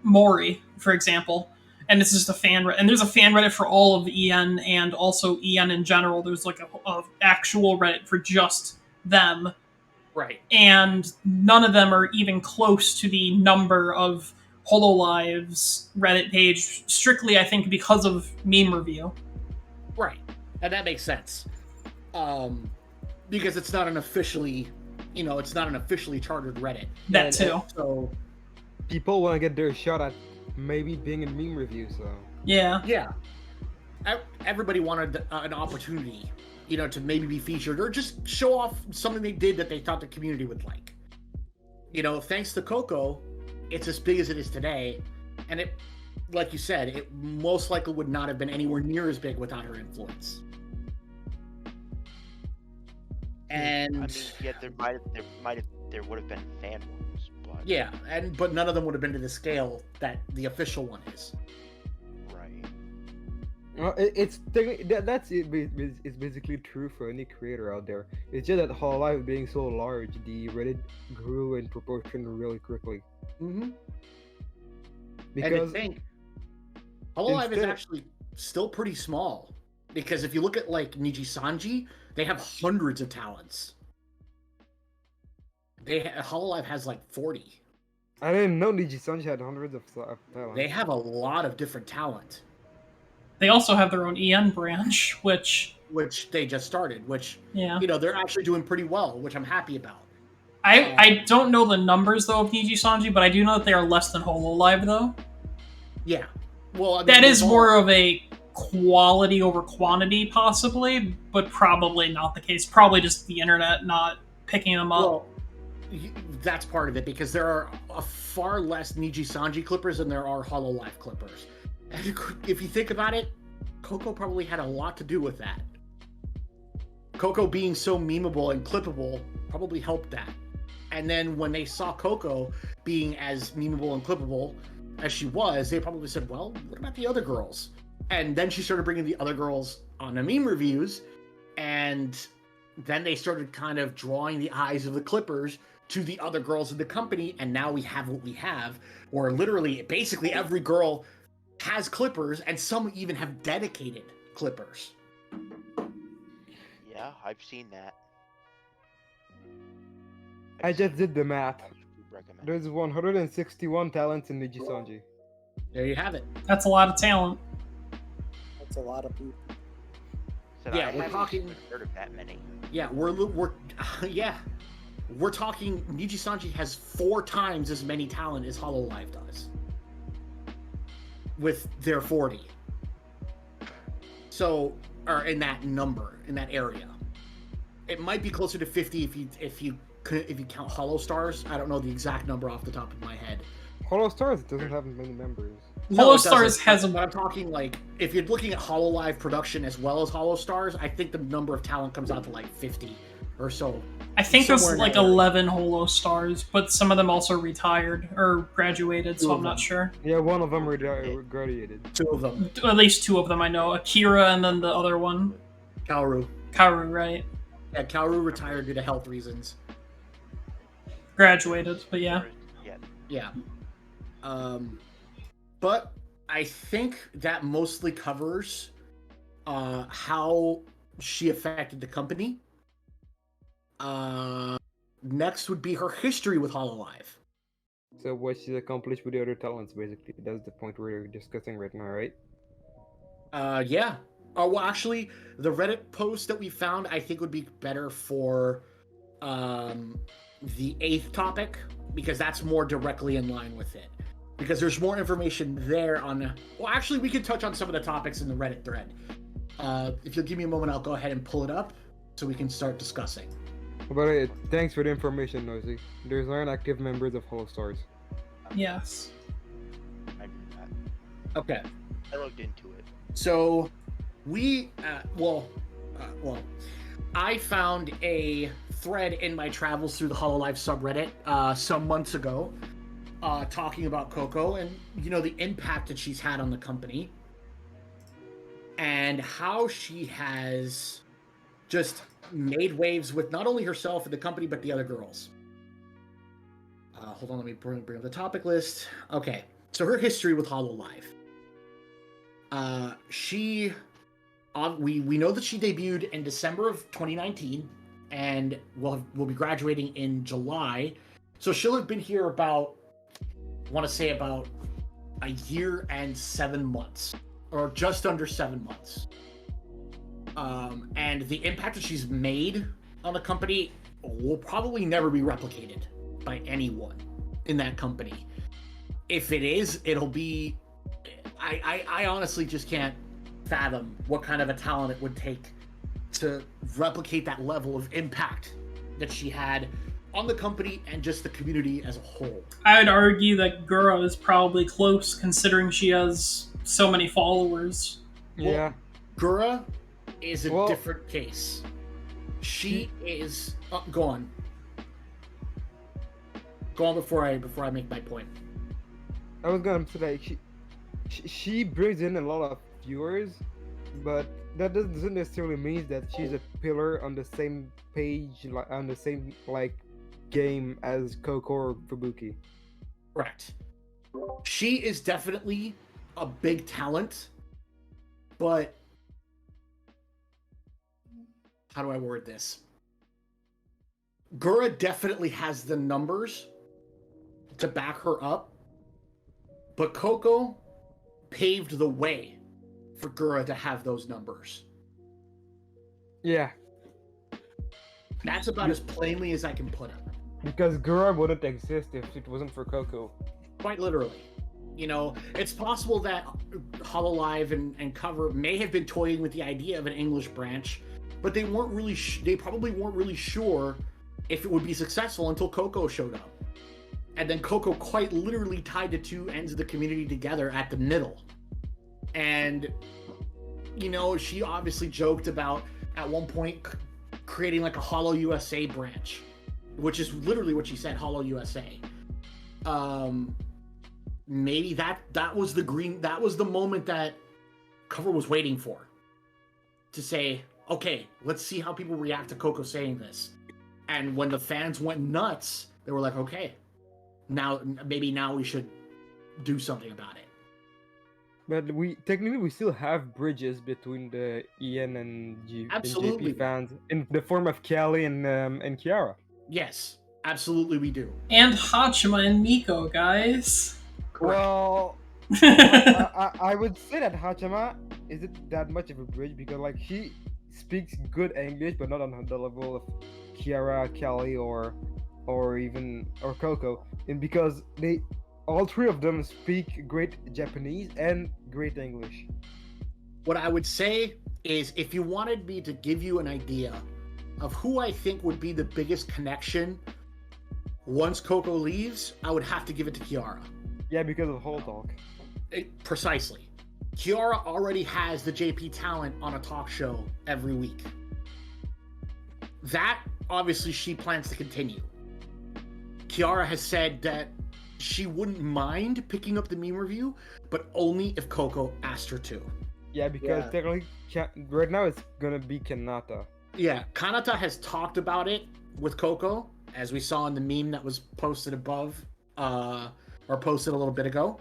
Mori, for example, and this is the fan Reddit, and there's a fan Reddit for all of EN and also EN in general. There's like a actual Reddit for just them, right? And none of them are even close to the number of HoloLive's Reddit page strictly, I think, because of meme review. Right, and that makes sense, because it's not an officially, it's not an officially chartered Reddit. That too. So People want to get their shot at maybe being in meme reviews, so. Yeah. Everybody wanted an opportunity, to maybe be featured or just show off something they did that they thought the community would like. Thanks to Coco, it's as big as it is today, and it, like you said, it most likely would not have been anywhere near as big without her influence. And there would have been fan ones, but yeah, but none of them would have been to the scale that the official one is. Right. Well, it's basically true for any creator out there. It's just that Hololive being so large, the Reddit grew in proportion really quickly. Mm-hmm. Because and I think Hololive is actually still pretty small, because if you look at like Niji Sanji, they have hundreds of talents. Hololive has like 40. I didn't know Niji Sanji had hundreds of talent. They have a lot of different talent. They also have their own EN branch, which they just started, yeah, they're actually doing pretty well, which I'm happy about. I don't know the numbers though of Niji Sanji, but I do know that they are less than HoloLive though. Yeah, well, that is more of a quality over quantity, possibly, but probably not the case. Probably just the internet not picking them up. Well, that's part of it, because there are far less Niji Sanji clippers than there are HoloLive clippers. And if you think about it, Coco probably had a lot to do with that. Coco being so memeable and clippable probably helped that. And then when they saw Coco being as memeable and clippable as she was, they probably said, well, what about the other girls? And then she started bringing the other girls on the meme reviews, and then they started kind of drawing the eyes of the clippers to the other girls in the company, and now we have what we have, where literally, basically every girl has clippers, and some even have dedicated clippers. Yeah, I've seen that. I just did the math. I would recommend. There's 161 talents in Niji Sanji. There you have it. That's a lot of talent. That's a lot of people. Said Yeah, I we're haven't talking- even heard of that many. Yeah, we're talking. Niji Sanji has 4 times as many talent as HoloLive does, with their 40. So, or in that number, in that area, it might be closer to 50 if you count Hollow Stars. I don't know the exact number off the top of my head. Hollow Stars doesn't have many members. Hollow it Stars doesn't. has a. But I'm talking like, if you're looking at HoloLive production as well as Hollow Stars, I think the number of talent comes out to like 50 or so. I think there's somewhere in like that area. 11 Holo Stars, but some of them also retired or graduated, so Two of I'm not them. sure. Yeah, one of them graduated. 2 of them. At least 2 of them I know. Akira and then the other one. Kaoru. Kaoru, right? Yeah, Kaoru retired due to health reasons. Graduated, but yeah. Yeah. Yeah. But I think that mostly covers how she affected the company. Next would be her history with HoloLive. So what she accomplished with the other talents, basically. That's the point we're discussing right now, right? Yeah. Well, actually, the Reddit post that we found, I think, would be better for the 8th topic, because that's more directly in line with it. Because there's more information there on... Well, actually, we could touch on some of the topics in the Reddit thread. If you'll give me a moment, I'll go ahead and pull it up so we can start discussing. But thanks for the information, Nosy. There's 9 active members of Hollow Stars. Yes. I knew that. Okay. I looked into it. So, I found a thread in my travels through the HoloLive subreddit some months ago, talking about Coco and, the impact that she's had on the company, and how she has just made waves with not only herself and the company, but the other girls. Hold on, let me bring up the topic list. Okay, so her history with HoloLive. We know that she debuted in December of 2019, and will be graduating in July. So she'll have been here about a year and 7 months, or just under 7 months. And the impact that she's made on the company will probably never be replicated by anyone in that company. If it is, it'll be... I honestly just can't fathom what kind of a talent it would take to replicate that level of impact that she had on the company and just the community as a whole. I would argue that Gura is probably close, considering she has so many followers. Yeah. Gura is a different case. She is... go on. Go on before I make my point. I was gonna say she brings in a lot of viewers, but that doesn't necessarily mean that she's a pillar on the same page, like on the same game as Coco or Fubuki. Correct. She is definitely a big talent, but how do I word this? Gura definitely has the numbers to back her up, but Coco paved the way for Gura to have those numbers. Yeah. That's about as plainly as I can put it. Because Gura wouldn't exist if it wasn't for Coco. Quite literally. You know, it's possible that Hololive and Cover may have been toying with the idea of an English branch, but they weren't really. They probably weren't really sure if it would be successful until Coco showed up, and then Coco quite literally tied the two ends of the community together at the middle. And you know, she obviously joked about at one point creating like a Holo USA branch, which is literally what she said, Holo USA. Maybe that was the moment that Cover was waiting for, to say, okay, let's see how people react to Coco saying this. And when the fans went nuts, they were like, okay, now we should do something about it. But we still have bridges between the EN and Absolutely. JP fans in the form of Kelly and Kiara. Yes, absolutely we do. And Hachima and Miko, guys. Correct. Well, I would say that Hachima isn't that much of a bridge, because like she speaks good English, but not on the level of Kiara, Kelly, or Coco, and because all three of them speak great Japanese and great English. What I would say is, if you wanted me to give you an idea of who I think would be the biggest connection once Coco leaves, I would have to give it to Kiara. Yeah, because of Whole Talk. Precisely. Kiara already has the JP talent on a talk show every week. That, obviously, she plans to continue. Kiara has said that she wouldn't mind picking up the meme review, but only if Coco asked her to. Yeah, because technically, right now it's gonna be Kanata. Yeah, Kanata has talked about it with Coco, as we saw in the meme that was posted above, or posted a little bit ago.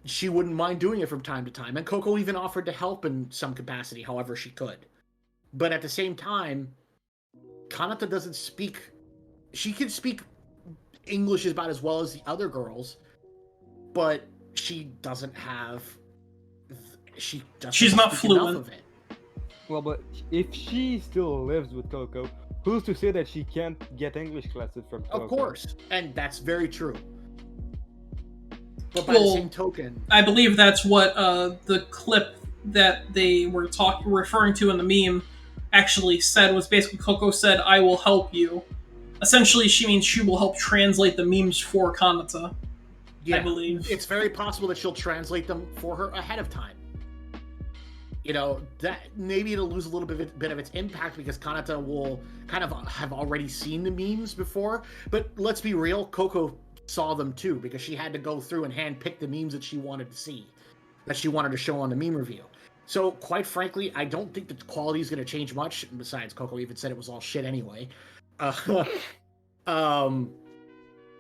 She wouldn't mind doing it from time to time, and Coco even offered to help in some capacity, however she could. But at the same time, Kanata doesn't speak... She can speak English about as well as the other girls, but she doesn't have... She's not fluent enough of it. Well, but if she still lives with Coco, who's to say that she can't get English classes from Coco? Of course, and that's very true. But by the same token, I believe that's what the clip that they were referring to in the meme actually said, was basically Coco said, "I will help you." Essentially, she means she will help translate the memes for Kanata. yeah, I believe it's very possible that she'll translate them for her ahead of time. You know, that maybe it'll lose a little bit of its impact because Kanata will kind of have already seen the memes before. But let's be real, Coco saw them too, because she had to go through and handpick the memes that she wanted to see, that she wanted to show on the meme review. So quite frankly, I don't think the quality is going to change much. Besides, Coco even said it was all shit anyway.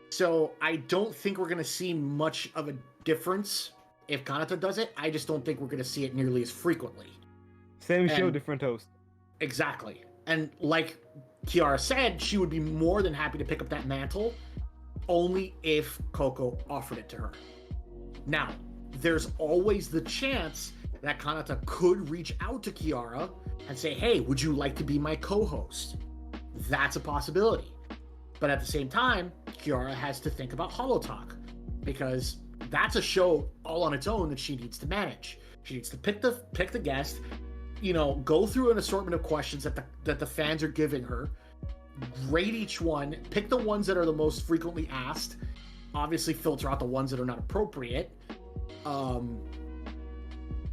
So I don't think we're going to see much of a difference if Kanata does it. I just don't think we're going to see it nearly as frequently. Same show, different host. Exactly. And like Kiara said, she would be more than happy to pick up that mantle only if Coco offered it to her. Now, there's always the chance that Kanata could reach out to Kiara and say, hey, would you like to be my co-host? That's a possibility. But at the same time, Kiara has to think about HoloTalk, because that's a show all on its own that she needs to manage. She needs to pick the guest, go through an assortment of questions that the fans are giving her, grade each one, pick the ones that are the most frequently asked, obviously filter out the ones that are not appropriate, and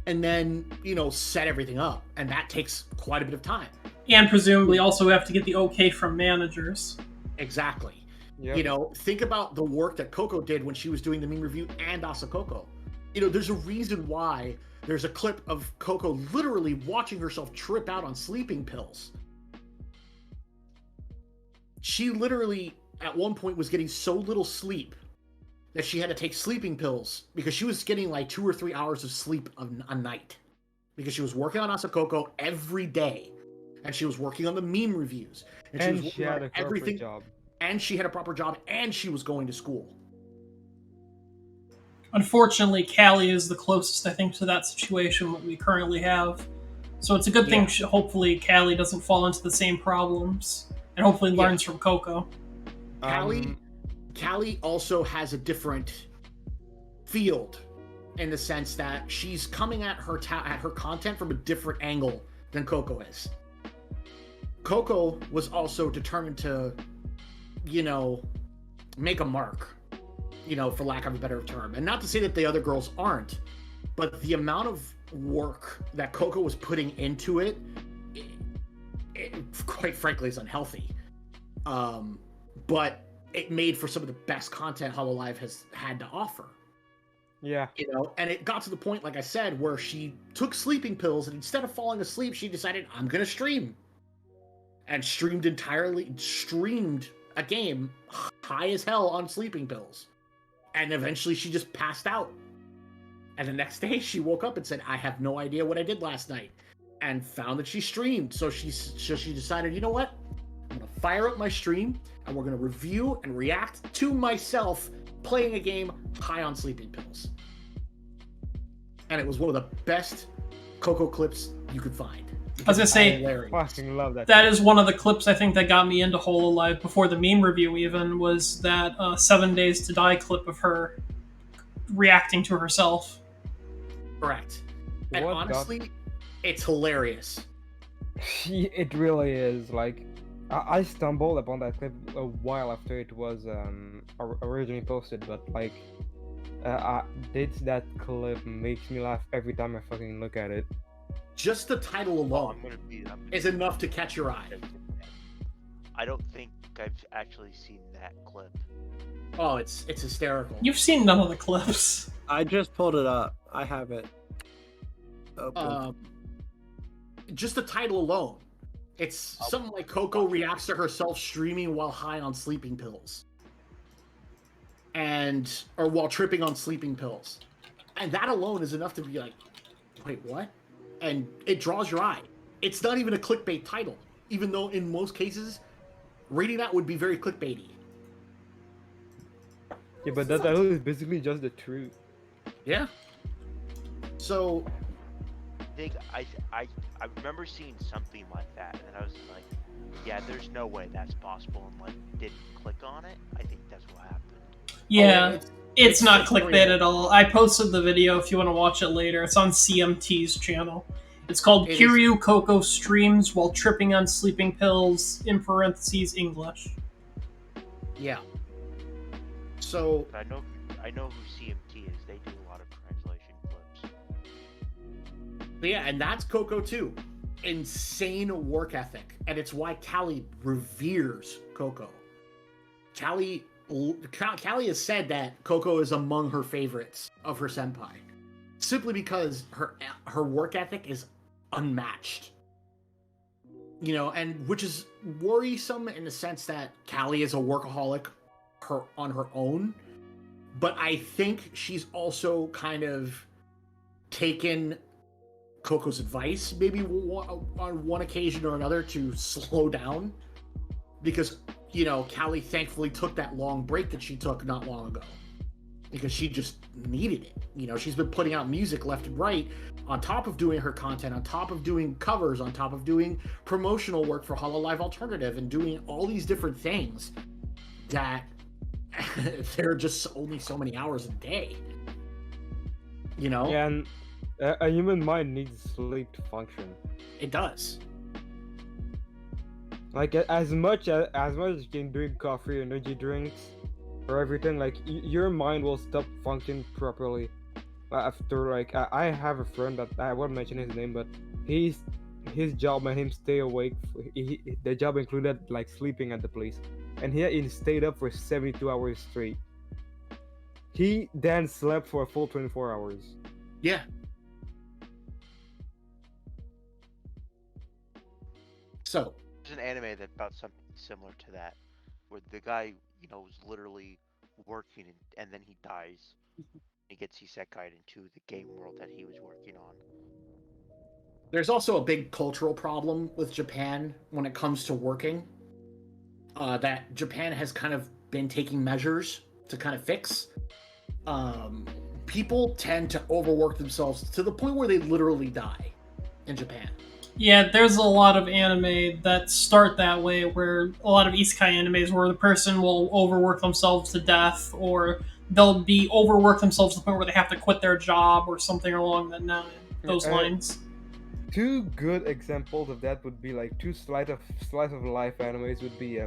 then, set everything up. And that takes quite a bit of time. And presumably also have to get the okay from managers. Exactly. Yep. Think about the work that Coco did when she was doing the meme review and Asakoko. There's a reason why there's a clip of Coco literally watching herself trip out on sleeping pills. She literally, at one point, was getting so little sleep that she had to take sleeping pills because she was getting like 2 or 3 hours of sleep a night, because she was working on Asakoko every day, and she was working on the meme reviews, and she had a corporate job. And she had a proper job, and she was going to school. Unfortunately, Callie is the closest, I think, to that situation that we currently have. So it's a good thing, hopefully, Callie doesn't fall into the same problems, and hopefully learns from Coco. Callie also has a different field, in the sense that she's coming at her content from a different angle than Coco is. Coco was also determined to, make a mark, for lack of a better term. And not to say that the other girls aren't, but the amount of work that Coco was putting into it quite frankly, is unhealthy. But it made for some of the best content Hololive has had to offer. Yeah. And it got to the point, like I said, where she took sleeping pills, and instead of falling asleep, she decided, I'm going to stream. And streamed a game high as hell on sleeping pills. And eventually she just passed out. And the next day she woke up and said, I have no idea what I did last night. And found that she streamed. So she decided, you know what? I'm going to fire up my stream, and we're going to review and react to myself playing a game high on sleeping pills. And it was one of the best Coco clips you could find. I was gonna say, Fucking love that. That is one of the clips, I think, that got me into Hololive before the meme review even, was that 7 Days to Die clip of her reacting to herself. Correct. And honestly, it's hilarious. It really is. Like, I stumbled upon that clip a while after it was originally posted, but like, that clip makes me laugh every time I fucking look at it. Just the title alone is enough to catch your eye. I don't think I've actually seen that clip. Oh, it's hysterical. You've seen none of the clips. I just pulled it up. I have it open. Just the title alone. It's something like Coco reacts to herself streaming while high on sleeping pills. Or while tripping on sleeping pills. And that alone is enough to be like, wait, what? And it draws your eye. It's not even a clickbait title, even though in most cases, reading that would be very clickbaity. Yeah, but that title is basically just the truth. Yeah. So, I remember seeing something like that, and I was like, yeah, there's no way that's possible, and like didn't click on it. I think that's what happened. Yeah, it's not clickbait at all. I posted the video if you want to watch it later. It's on CMT's channel. It's called Kiryu Coco Streams While Tripping on Sleeping Pills, in parentheses, English. Yeah. So I know who CMT is. They do a lot of translation clips. But yeah, and that's Coco too. Insane work ethic, and it's why Callie reveres Coco. Callie has said that Coco is among her favorites of her senpai, simply because her work ethic is unmatched. And which is worrisome in the sense that Callie is a workaholic on her own, but I think she's also kind of taken Coco's advice, maybe on one occasion or another, to slow down, because Callie thankfully took that long break that she took not long ago. because she just needed it. You know, she's been putting out music left and right on top of doing her content, on top of doing covers, on top of doing promotional work for Hololive Alternative, and doing all these different things that there are just only so many hours a day. You know? Yeah, and a human mind needs sleep to function. It does. Like as much as you can drink coffee, energy drinks, or everything, like your mind will stop functioning properly after. Like I have a friend that I won't mention his name, but his job made him stay awake. The job included like sleeping at the place, and he stayed up for 72 hours straight. He then slept for a full 24 hours. Yeah. So There's an anime that about something similar to that, where the guy, you know, is literally working and then he dies. He gets isekai'd into the game world that he was working on. there's also a big cultural problem with Japan when it comes to working. That Japan has kind of been taking measures to kind of fix. People tend to overwork themselves to the point where they literally die in Japan. Yeah, there's a lot of anime that start that way, where a lot of isekai animes where the person will overwork themselves to death, or they'll be overwork themselves to the point where they have to quit their job or something along those lines. Two good examples of that would be like two slice of life animes would be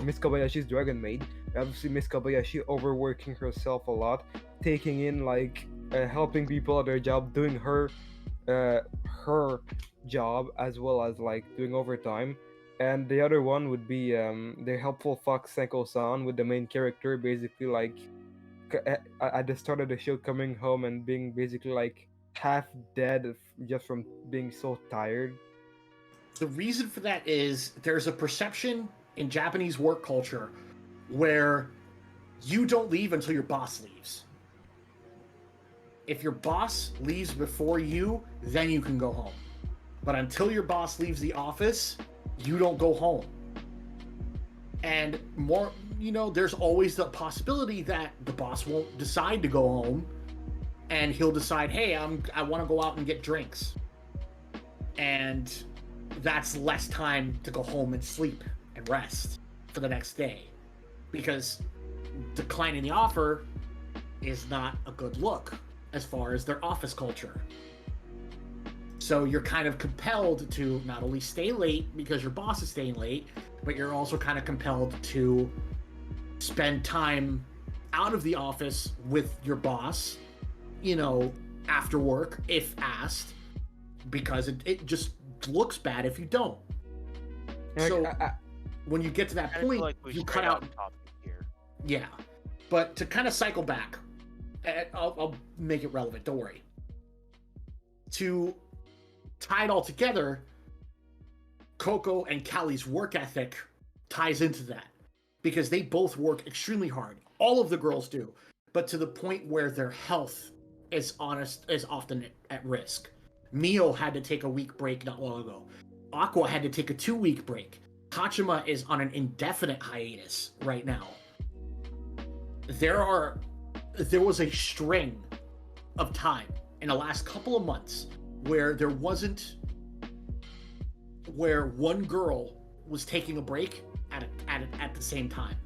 Miss Kobayashi's Dragon Maid. Obviously Miss Kobayashi overworking herself a lot, taking in like helping people at their job, doing her job as well as like doing overtime. And the other one would be the helpful fox Senko-san, with the main character basically like at the start of the show coming home and being basically like half dead just from being so tired. The reason for that is there's a perception in Japanese work culture where you don't leave until your boss leaves. If your boss leaves before you, then you can go home. But until your boss leaves the office, you don't go home. And more, there's always the possibility that the boss won't decide to go home, and he'll decide, hey, I want to go out and get drinks. And that's less time to go home and sleep and rest for the next day. Because declining the offer is not a good look as far as their office culture. So you're kind of compelled to not only stay late because your boss is staying late, but you're also kind of compelled to spend time out of the office with your boss, after work, if asked, because it just looks bad if you don't. So when you get to that point, like you cut out. Here. Yeah, but to kind of cycle back, I'll make it relevant. Don't worry. To tie it all together, Coco and Callie's work ethic ties into that, because they both work extremely hard. All of the girls do, but to the point where their health is often at risk. Mio had to take a week break not long ago. Aqua had to take a 2-week break. Hachima is on an indefinite hiatus right now. There was a string of time in the last couple of months where one girl was taking a break at the same time.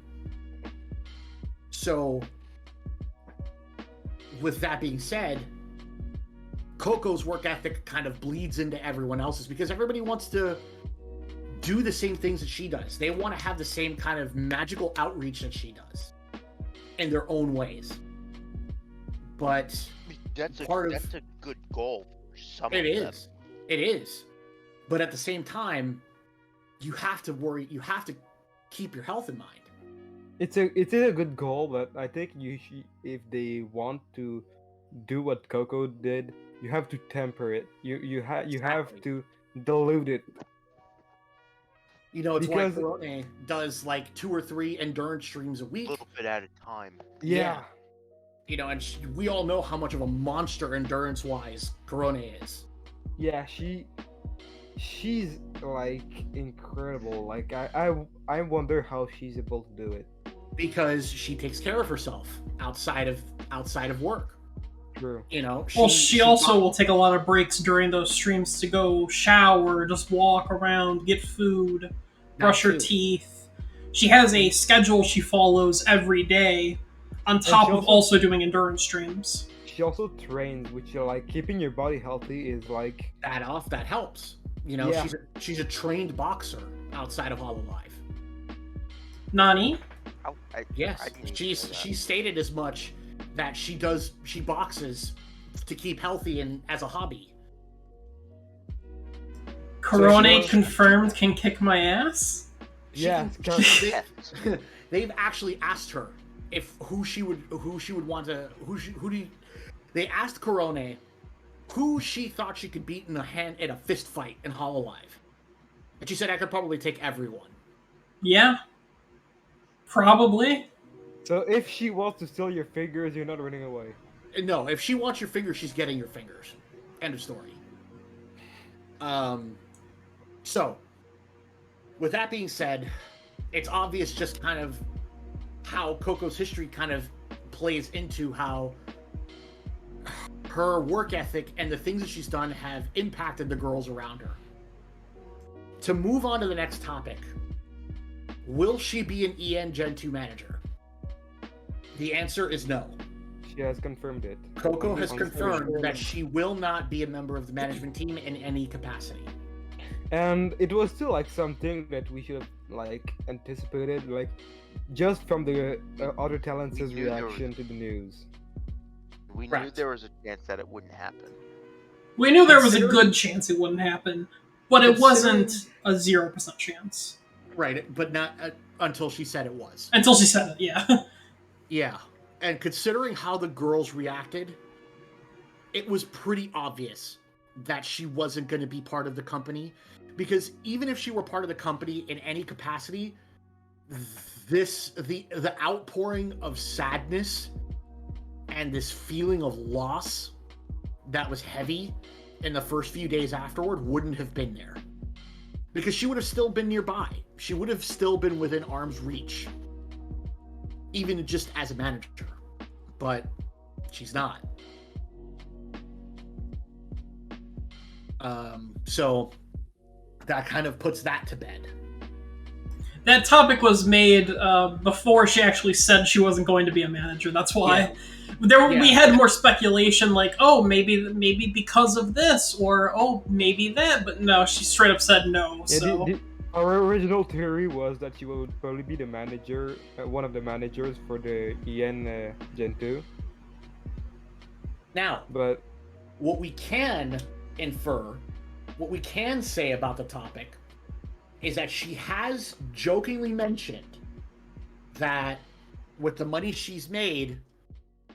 So, with that being said, Coco's work ethic kind of bleeds into everyone else's, because everybody wants to do the same things that she does. They want to have the same kind of magical outreach that she does in their own ways. But that's a good goal for some of them. It is. But at the same time, you have to keep your health in mind. It's a good goal, but I think if they want to do what Coco did, you have to temper it. You have to dilute it. It's why Korone does like 2 or 3 endurance streams a week. A little bit at a time. Yeah. And we all know how much of a monster endurance-wise Korone is. Yeah, she's like incredible. Like I wonder how she's able to do it. because she takes care of herself outside of work. True. You know, Well, she also will take a lot of breaks during those streams to go shower, just walk around, get food, brush her teeth. She has a schedule she follows every day, on top of also doing endurance streams. She also trains, which like keeping your body healthy is like that helps. You know, Yeah. she's a trained boxer outside of Hololive. Nani? Yes, I didn't she know that. stated as much that she boxes to keep healthy and as a hobby. Corone So confirmed can kick my ass? Yeah, They've actually asked her if they asked Corone who she thought she could beat in a fist fight in Hololive. And she said, I could probably take everyone. Yeah. Probably. So if she wants to steal your figures, you're not running away. No, if she wants your fingers, she's getting your fingers. End of story. So, with that being said, it's obvious just kind of how Coco's history kind of plays into how her work ethic and the things that she's done have impacted the girls around her. To move on to the next topic, will she be an EN Gen 2 manager? The answer is no. She has confirmed it. Coco has confirmed that she will not be a member of the management team in any capacity. And it was still like something that we should have like anticipated, like just from the other talents' reaction to the news. We knew there was a chance that it wouldn't happen. We knew there was a good chance it wouldn't happen, but it wasn't a 0% chance. Right, but not until she said it was. Until she said it, yeah. Yeah, and considering how the girls reacted, it was pretty obvious that she wasn't going to be part of the company, because even if she were part of the company in any capacity, the outpouring of sadness and this feeling of loss that was heavy in the first few days afterward wouldn't have been there, because she would have still been nearby. She would have still been within arm's reach, even just as a manager, but she's not. So that kind of puts that to bed. That topic was made before she actually said she wasn't going to be a manager. That's why we had more speculation, like, oh, maybe because of this, or oh, maybe that. But no, she straight up said no. So our original theory was that she would probably be the manager, one of the managers for the EN Gen 2. Now, but what we can infer, what we can say about the topic, is that she has jokingly mentioned that with the money she's made,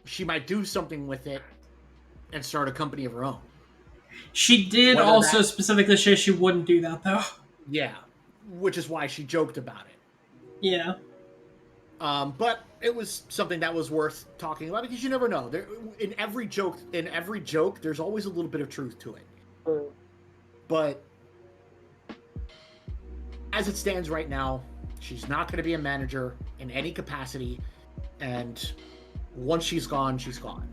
she might do something with it and start a company of her own. She did also specifically say she wouldn't do that, though. Yeah, which is why she joked about it. Yeah. But it was something that was worth talking about, because you never know. In every joke, there's always a little bit of truth to it. But as it stands right now, she's not going to be a manager in any capacity, and once she's gone, she's gone.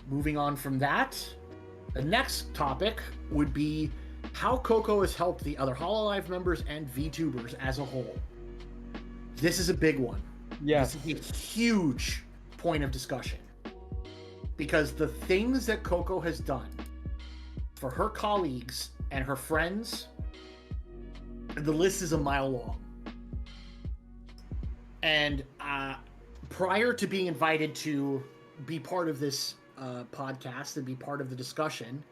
Moving on from that, the next topic would be how Coco has helped the other Hololive members and Vtubers as a whole. This is a big one. Yes. This is a huge point of discussion, because the things that Coco has done for her colleagues and her friends, the list is a mile long. And prior to being invited to be part of this podcast and be part of the discussion,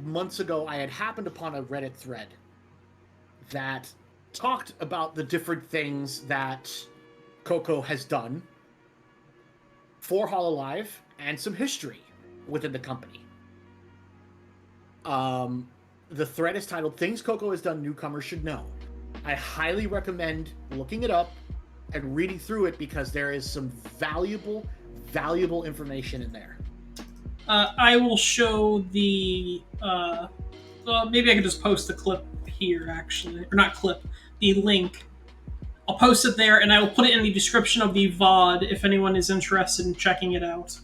months ago I had happened upon a Reddit thread that talked about the different things that Coco has done for Hololive and some history within the company. The thread is titled "Things Coco Has Done Newcomers Should Know." I highly recommend looking it up and reading through it, because there is some valuable information in there. I will show the... maybe I could just post the clip here, actually. Or not clip. the link. I'll post it there, and I will put it in the description of the VOD if anyone is interested in checking it out.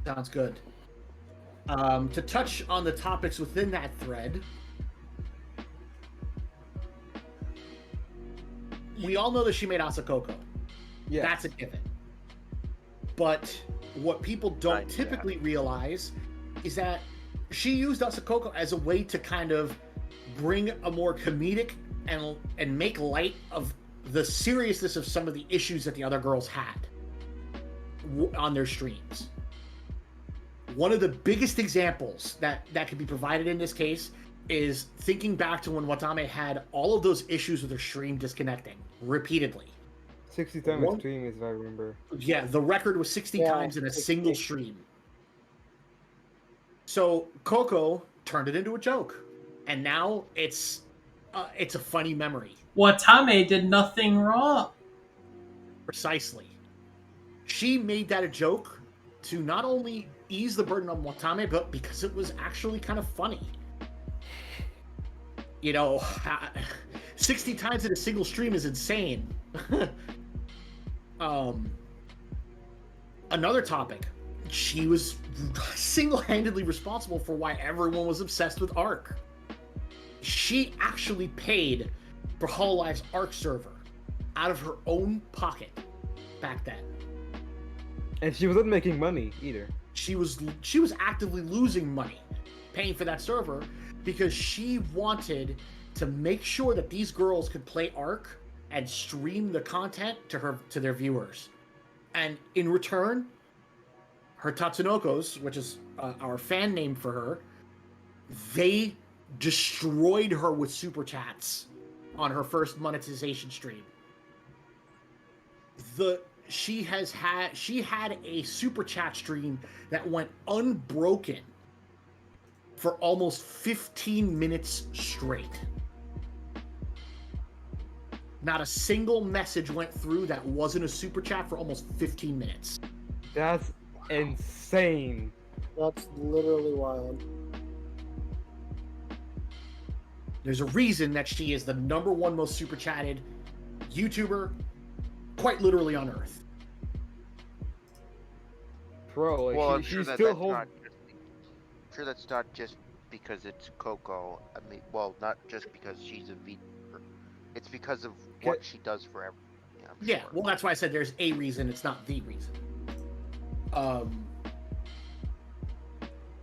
Sounds good. To touch on the topics within that thread, we all know that she made Asakoko. Yeah. That's a given. But what people don't typically realize is that she used Asakoko as a way to kind of bring a more comedic and make light of the seriousness of some of the issues that the other girls had on their streams. One of the biggest examples that could be provided in this case is thinking back to when Watame had all of those issues with her stream disconnecting repeatedly. 60 times stream, if I remember. Yeah, the record was 60 times in a single stream. So Coco turned it into a joke, and now it's a funny memory. Watame did nothing wrong. Precisely. She made that a joke to not only ease the burden on Watame, but because it was actually kind of funny. 60 times in a single stream is insane. Another topic. She was single-handedly responsible for why everyone was obsessed with Ark. She actually paid for Hololive's Ark server out of her own pocket back then. And she wasn't making money either. She was actively losing money paying for that server because she wanted to make sure that these girls could play Ark and stream the content to their viewers. And in return, her Tatsunokos, which is our fan name for her, they destroyed her with super chats on her first monetization stream. She had a super chat stream that went unbroken for almost 15 minutes straight. Not a single message went through that wasn't a super chat for almost 15 minutes. That's insane. That's literally wild. There's a reason that she is the #1 most super chatted YouTuber, quite literally on Earth. Bro, like, Well, she still holds. I'm sure that's not just because it's Coco. I mean, well, not just because she's a Vtuber. It's because of what she does for everyone. Yeah, well, that's why I said there's a reason. It's not the reason.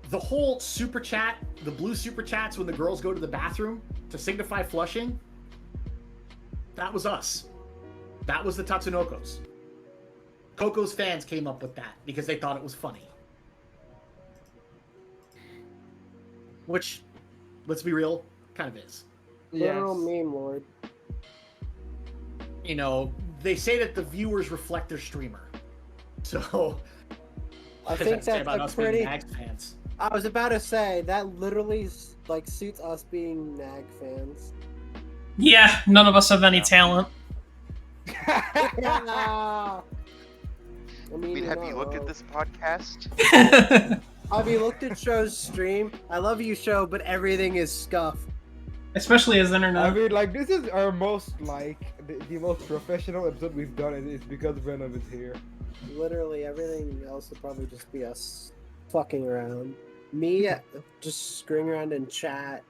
The whole super chat, the blue super chats when the girls go to the bathroom to signify flushing, that was us. That was the Tatsunokos. Coco's fans came up with that because they thought it was funny. Which, let's be real, kind of is. Literal meme lord. They say that the viewers reflect their streamer. So, I think that's a pretty. Nags fans. I was about to say that literally suits us being Nag fans. Yeah, none of us have any talent. Yeah. I mean, have you looked at this podcast? Have you looked at Show's stream? I love you, Show, but everything is scuff. Especially as internet. I mean, like, this is our most, the most professional episode we've done, and it's because Venom is here. Literally, everything else would probably just be us fucking around. Me, just screwing around in chat.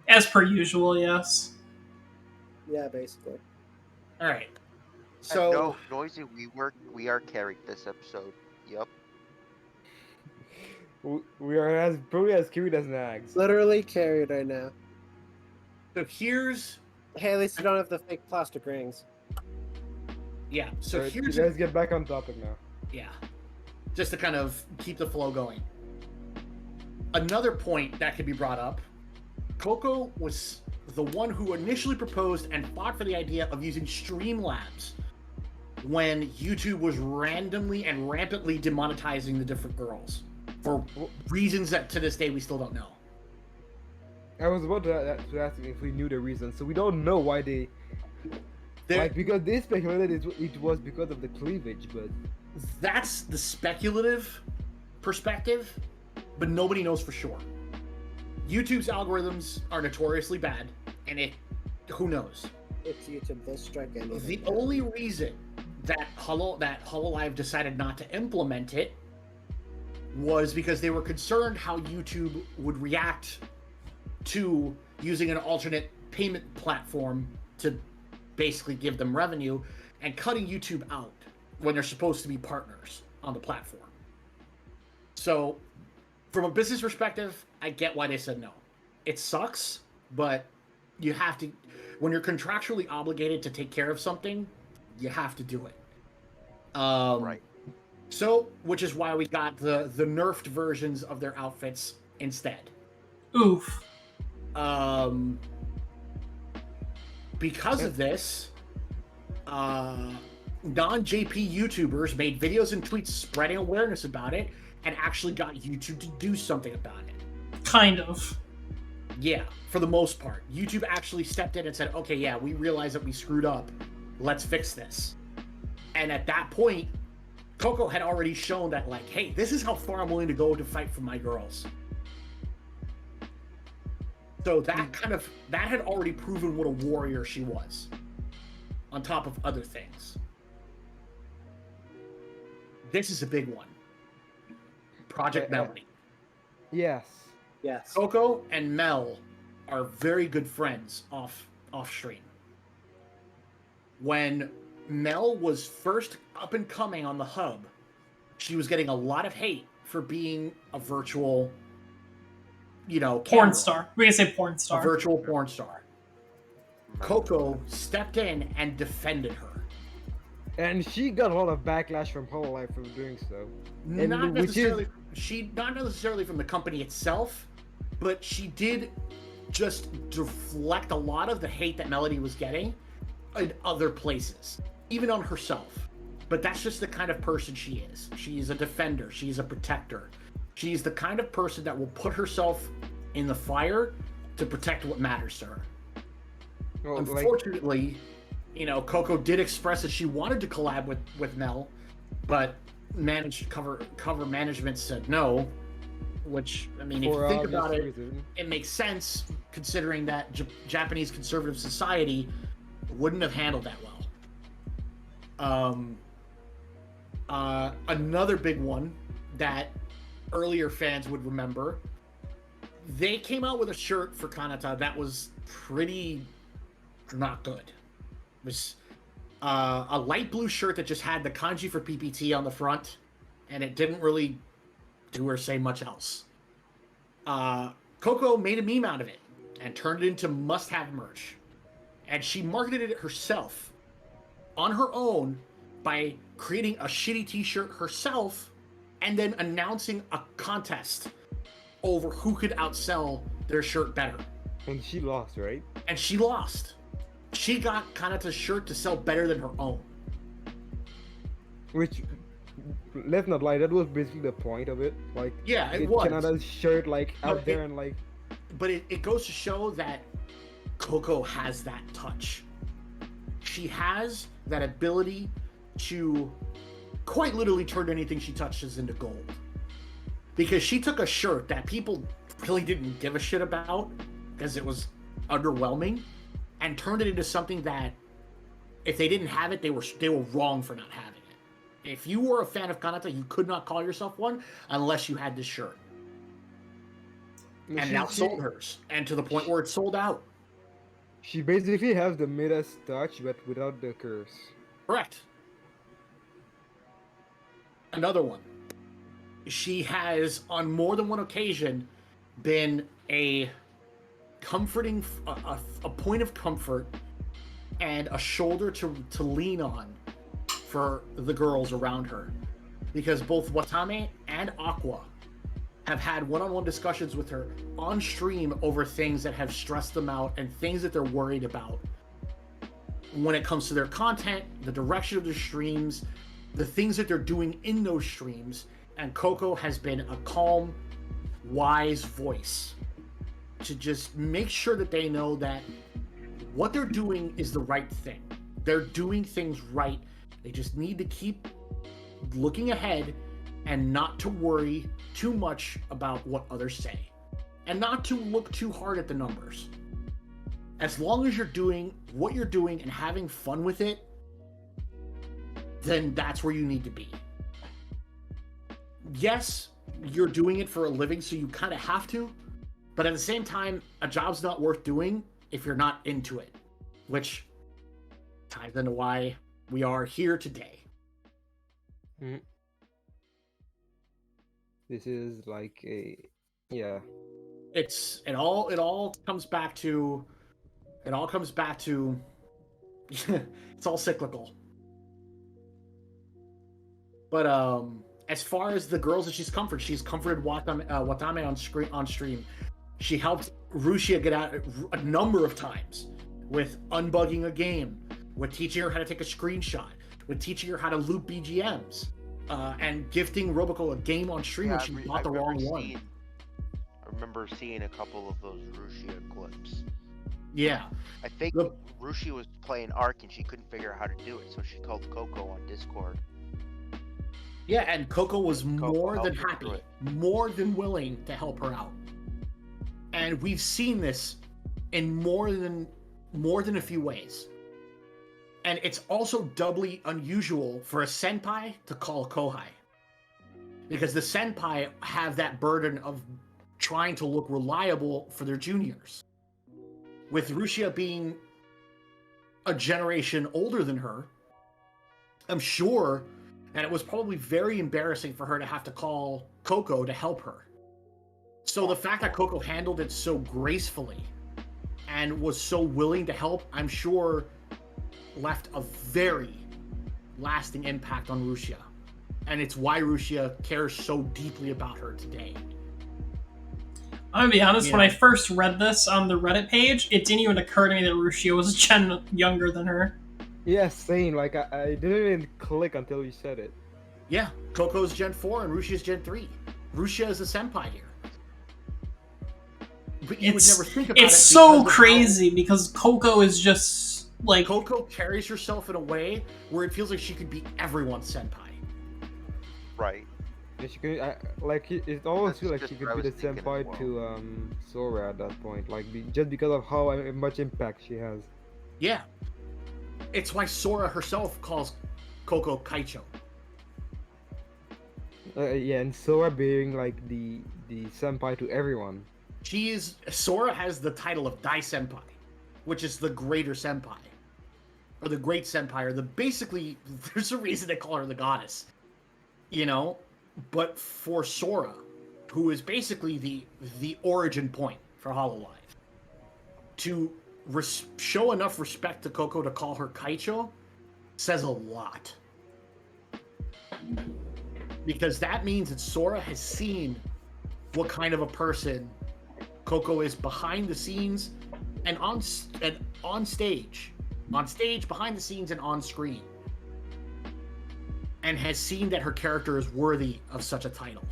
As per usual, yes. Yeah, basically. All right. So no, Noisy, we are carried this episode. Yep. We are probably as carried as Nags. Literally carried right now. So here's. Hey, at least you don't have the fake plastic rings. Yeah. So Right, here's. you guys get back on topic now. Yeah. Just to kind of keep the flow going. Another point that could be brought up. Coco was the one who initially proposed and fought for the idea of using Streamlabs when YouTube was randomly and rampantly demonetizing the different girls for reasons that to this day we still don't know. I was about to ask if we knew the reason, so we don't know why they. Because they speculated it was because of the cleavage, but that's the speculative perspective, but nobody knows for sure. YouTube's algorithms are notoriously bad, and who knows? It's YouTube. They'll strike anything. The down. only reason that HoloLive decided not to implement it was because they were concerned how YouTube would react to using an alternate payment platform to basically give them revenue and cutting YouTube out when they're supposed to be partners on the platform. So, from a business perspective, I get why they said no. It sucks, but you have to, when you're contractually obligated to take care of something, you have to do it. Right. So, which is why we got the nerfed versions of their outfits instead. Oof. Because of this, non-JP YouTubers made videos and tweets spreading awareness about it and actually got YouTube to do something about it. Kind of. Yeah, for the most part. YouTube actually stepped in and said, okay, yeah, we realize that we screwed up. Let's fix this. And at that point, Coco had already shown that, like, hey, this is how far I'm willing to go to fight for my girls. So that had already proven what a warrior she was, on top of other things. This is a big one. Project Melody. Yes. Yes. Coco and Mel are very good friends off stream. When Mel was first up and coming on the hub, she was getting a lot of hate for being a virtual, Porn camera. star. We can say porn star. A virtual porn star. Coco stepped in and defended her. And she got a lot of backlash from HoloLive for doing so. And Not which is- not necessarily from the company itself, but she did just deflect a lot of the hate that Melody was getting in other places, even on herself. But that's just the kind of person she is. She's a defender. She's a protector. She's the kind of person that will put herself in the fire to protect what matters to her. well, like, Unfortunately, Coco did express that she wanted to collab with Mel, but cover management said no. Which, I mean, if for you think about obvious it, reason. it makes sense considering that Japanese conservative society wouldn't have handled that well. Another big one that earlier fans would remember, they came out with a shirt for Kanata that was pretty not good. It was a light blue shirt that just had the kanji for PPT on the front, and it didn't really do or say much else. Coco made a meme out of it and turned it into must-have merch. And she marketed it herself on her own by creating a shitty t-shirt herself and then announcing a contest over who could outsell their shirt better. And she lost, right? And she lost. She got Kanata's shirt to sell better than her own. Which, let's not lie, that was basically the point of it. Like, Yeah, it get was. Canada's shirt like out But there and like. But it goes to show that Coco has that touch. She has that ability to quite literally turn anything she touches into gold. Because she took a shirt that people really didn't give a shit about because it was underwhelming and turned it into something that if they didn't have it, they were wrong for not having it. If you were a fan of Kanata, you could not call yourself one unless you had this shirt. And now sold hers, and to the point where it's sold out. She basically has the Midas touch, but without the curse. Correct. Another one. She has, on more than one occasion, been a comforting, a point of comfort and a shoulder to lean on for the girls around her. Because both Watame and Aqua have had one-on-one discussions with her on stream over things that have stressed them out and things that they're worried about when it comes to their content, the direction of their streams, the things that they're doing in those streams. And Coco has been a calm, wise voice to just make sure that they know that what they're doing is the right thing. They're doing things right. They just need to keep looking ahead and not to worry too much about what others say, and not to look too hard at the numbers. As long as you're doing what you're doing and having fun with it, then that's where you need to be. Yes, you're doing it for a living, so you kind of have to, but at the same time, a job's not worth doing if you're not into it, which ties into why we are here today. Mhm. This is like a It all comes back to it's all cyclical. But as far as the girls that she's comforted Watame on stream. She helped Rushia get out a number of times with unbugging a game, with teaching her how to take a screenshot, with teaching her how to loop BGMs, and gifting Roboco a game on stream when she bought the wrong one. I remember seeing a couple of those Rushia clips. Yeah. I think Rushia was playing Ark and she couldn't figure out how to do it, so she called Coco on Discord. Yeah, and Coco was more than helped her happy, do it. more than willing to help her out. And we've seen this in more than a few ways. And it's also doubly unusual for a senpai to call a kohai. Because the senpai have that burden of trying to look reliable for their juniors. With Rushia being a generation older than her, I'm sure, and it was probably very embarrassing for her to have to call Coco to help her. So the fact that Coco handled it so gracefully and was so willing to help, I'm sure left a very lasting impact on Rushia. And it's why Rushia cares so deeply about her today. I'm gonna be honest, when I first read this on the Reddit page, it didn't even occur to me that Rushia was a gen younger than her. Yeah, same. Like, I didn't even click until you said it. Yeah, Coco's Gen 4 and Rushia's Gen 3. Rushia is a senpai here. But you would never think about it. It's so crazy because Coco is just like... Coco carries herself in a way where it feels like she could be everyone's senpai. Right. Yeah, she could, it always feels like she could be the senpai to Sora at that point, like just because of how much impact she has. Yeah. It's why Sora herself calls Coco Kaicho. Yeah, and Sora being like the senpai to everyone. Sora has the title of Dai Senpai, which is the greater senpai. Or the great senpai, or basically, there's a reason they call her the goddess. You know? But for Sora, who is basically the origin point for Hololive, to show enough respect to Coco to call her Kaicho says a lot. Because that means that Sora has seen what kind of a person Coco is behind the scenes and on stage, behind the scenes, and on screen, and has seen that her character is worthy of such a title.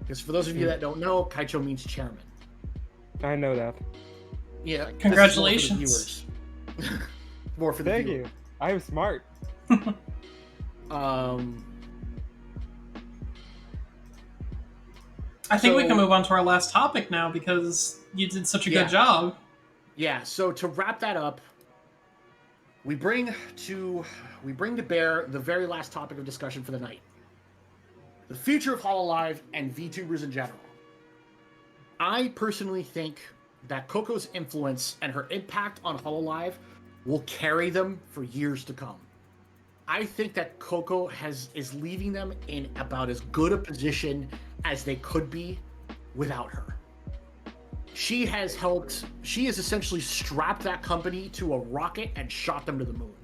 Because for those of you that don't know, Kaicho means chairman. I know that. Yeah. Congratulations. More for the Thank viewers. you. I'm smart. I think we can move on to our last topic now because you did such a good job. Yeah, so to wrap that up, we bring to bear the very last topic of discussion for the night. The future of Hololive and VTubers in general. I personally think that Coco's influence and her impact on Hololive will carry them for years to come. I think that Coco is leaving them in about as good a position as they could be without her. She has essentially strapped that company to a rocket and shot them to the moon.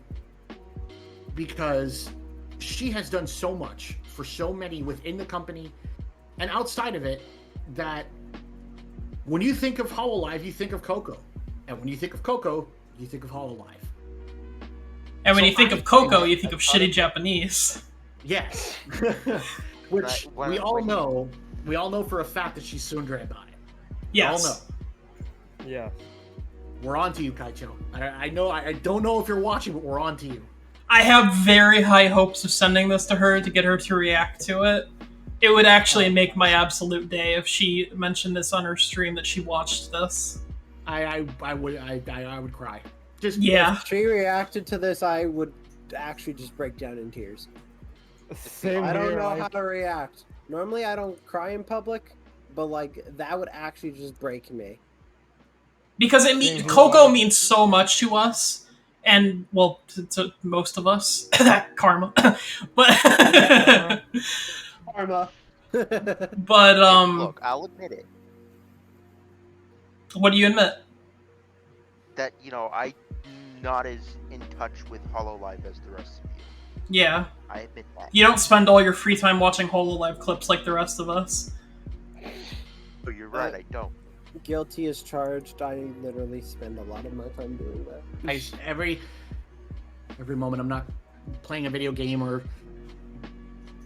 Because she has done so much for so many within the company and outside of it that when you think of Hololive, you think of Coco. And when you think of Coco, you think of Hololive. And when you think of Coco, you think of shitty Japanese. Yes. Which we all know for a fact that she's tsundere about it. Yes. We all know. Yeah. We're on to you, Kaicho. I don't know if you're watching, but we're on to you. I have very high hopes of sending this to her to get her to react to it. It would actually make my absolute day if she mentioned this on her stream that she watched this. I would cry. Just Yeah. If she reacted to this, I would actually just break down in tears. Same I don't here, know like, how to react. Normally, I don't cry in public, but like that would actually just break me. Because Coco means so much to us, and well, to most of us. That karma, but Karma. but Look, I'll admit it. what do you admit? That, I'm not as in touch with Hololive as the rest of you. Yeah, I admit that. you don't spend all your free time watching HoloLive clips like the rest of us. Oh, you're right, I don't. Guilty as charged. I literally spend a lot of my time doing that. every moment I'm not playing a video game or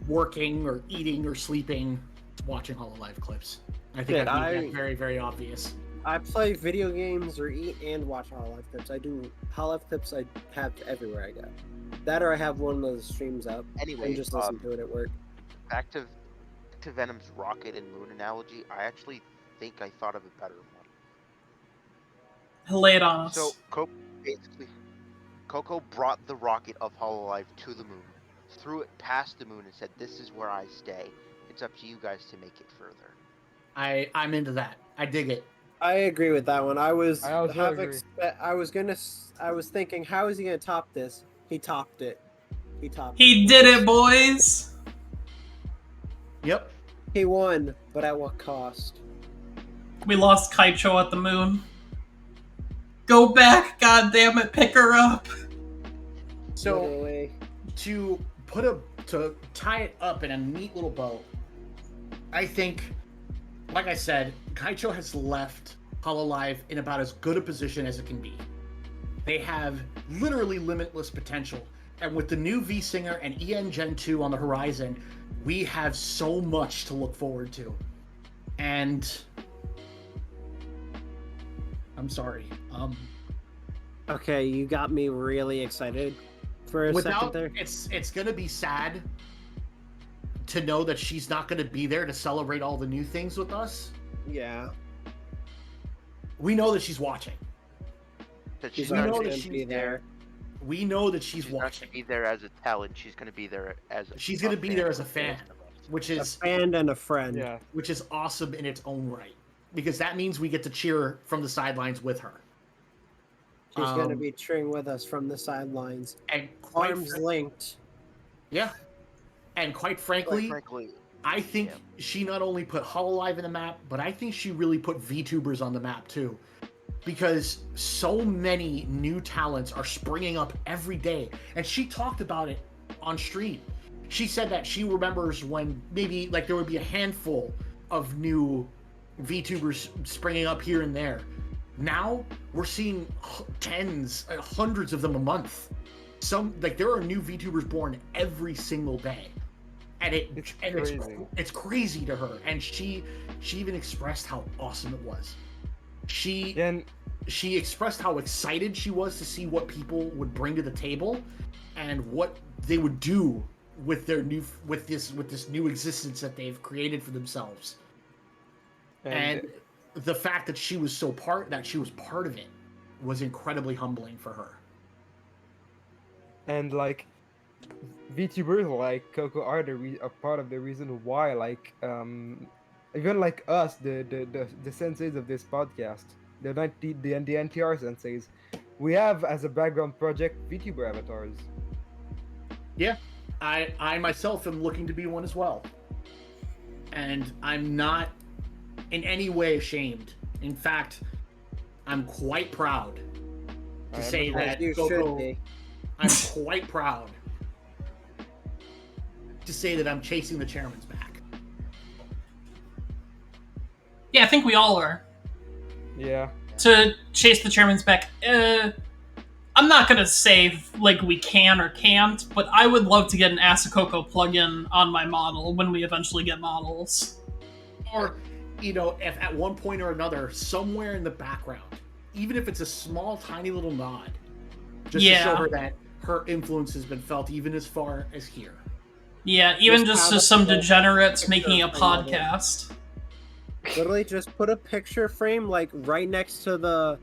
working or eating or sleeping, watching HoloLive clips. I think I made that very, very obvious. I play video games or eat and watch Hololive clips. I do Hololive clips. I have everywhere I go. That or I have one of those streams up Anyway, and just listen to it at work. Back to Venom's rocket and moon analogy, I actually think I thought of a better one. Lay it on us. So, Coco brought the rocket of Hololive to the moon, threw it past the moon, and said, "This is where I stay. It's up to you guys to make it further." I'm into that. I dig it. I agree with that one. I was thinking, how is he gonna top this? He topped it. He did it, boys. Yep. He won, but at what cost? We lost Kaicho at the moon. Go back, goddammit, pick her up. So Literally. to tie it up in a neat little bow, I think, like I said, Kaicho has left Hololive in about as good a position as it can be. They have literally limitless potential. And with the new V Singer and EN Gen 2 on the horizon, we have so much to look forward to. And I'm sorry. Okay, you got me really excited for a second there. It's gonna be sad to know that she's not gonna be there to celebrate all the new things with us. Yeah. We know that she's watching. That She's she's not not always know that gonna she's be there. We know that she's She's not watching. going to be there as a talent. She's going to be there as a She's gonna be there as a fan, which A is fan and a friend. yeah. which is awesome in its own right, because that means we get to cheer from the sidelines with her. She's gonna Um, be cheering with us from the sidelines. And Arms linked. yeah, and quite Quite frankly, frankly, I think she not only put Hololive in the map, but I think she really put VTubers on the map too. Because so many new talents are springing up every day. And she talked about it on stream. She said that she remembers when maybe like there would be a handful of new VTubers springing up here and there. Now we're seeing tens, hundreds of them a month. Some like there are new VTubers born every single day. And it's crazy to her. And she even expressed how awesome it was. She expressed how excited she was to see what people would bring to the table and what they would do with their this new existence that they've created for themselves. And the fact that she was part of it was incredibly humbling for her. And like VTubers like Coco are a part of the reason why even like us, the senseis of this podcast, the NTR senseis, we have as a background project VTuber avatars. Yeah, I myself am looking to be one as well, and I'm not in any way ashamed. In fact, I'm quite proud to say that You Coco. should be. I'm quite proud to say that I'm chasing the chairman's back. Yeah, I think we all are. Yeah. To chase the chairman's back, I'm not gonna say like we can or can't, but I would love to get an Asakoko plugin on my model when we eventually get models. Or, if at one point or another, somewhere in the background, even if it's a small, tiny little nod, just to show her that her influence has been felt even as far as here. Yeah, even Just just have some a degenerates picture making a frame of it. podcast. Literally, just put a picture frame like right next to the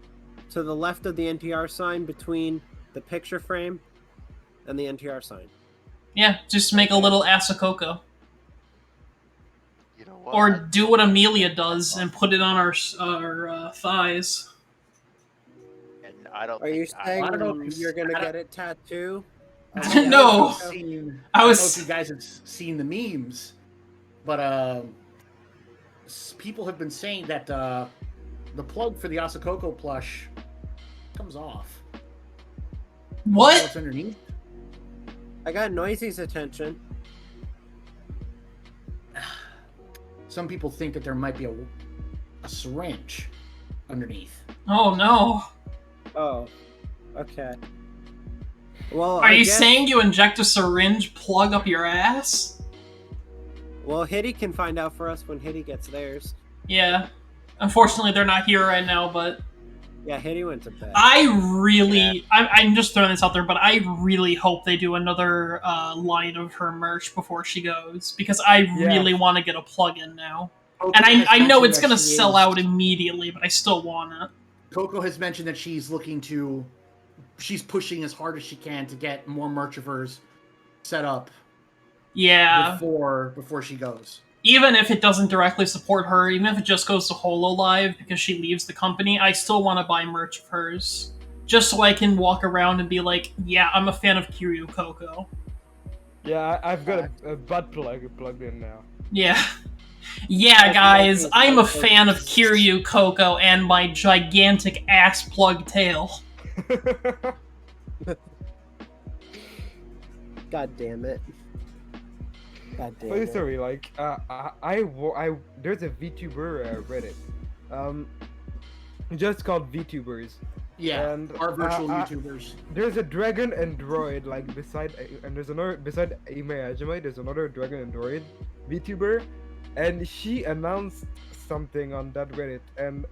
left of the NTR sign, between the picture frame and the NTR sign. Yeah, just make a little Asakoko. You know what? Or I'd do be what okay with Amelia that. does That's and put it on our thighs. awesome. And I don't Are you think I. saying I don't know if you're gonna I don't- get it tattoo? I don't No. know if you've seen- I I don't know was- if you guys have seen the memes, but people have been saying that the plug for the Asakoko plush comes off. What? What's underneath? I got Noisy's attention. Some people think that there might be a syringe underneath. Oh no. Oh, okay. Well, Are I you guess- saying you inject a syringe plug up your ass? Well, Hitty can find out for us when Hitty gets theirs. Yeah. Unfortunately, they're not here right now, but Yeah, Hitty went to bed. I'm just throwing this out there, but I really hope they do another line of her merch before she goes, because I really want to get a plug-in now. Coco And has I know mentioned it's that going to she sell is- out immediately, but I still want it. Coco has mentioned that she's pushing as hard as she can to get more merch of hers set up Yeah. before she goes. Even if it doesn't directly support her, even if it just goes to HoloLive because she leaves the company, I still want to buy merch of hers. Just so I can walk around and be like, yeah, I'm a fan of Kiryu Coco. Yeah, I've got a butt plug plugged in now. Yeah. Yeah, guys, I'm a fan of Kiryu Coco and my gigantic ass plug tail. God damn it. God damn Funny it. story, like, there's a VTuber Reddit, just called Vtubers. Yeah, And, our virtual uh, YouTubers. There's a dragon and droid, like, beside Ime Ajime, there's another dragon and droid VTuber, and she announced something on that Reddit, and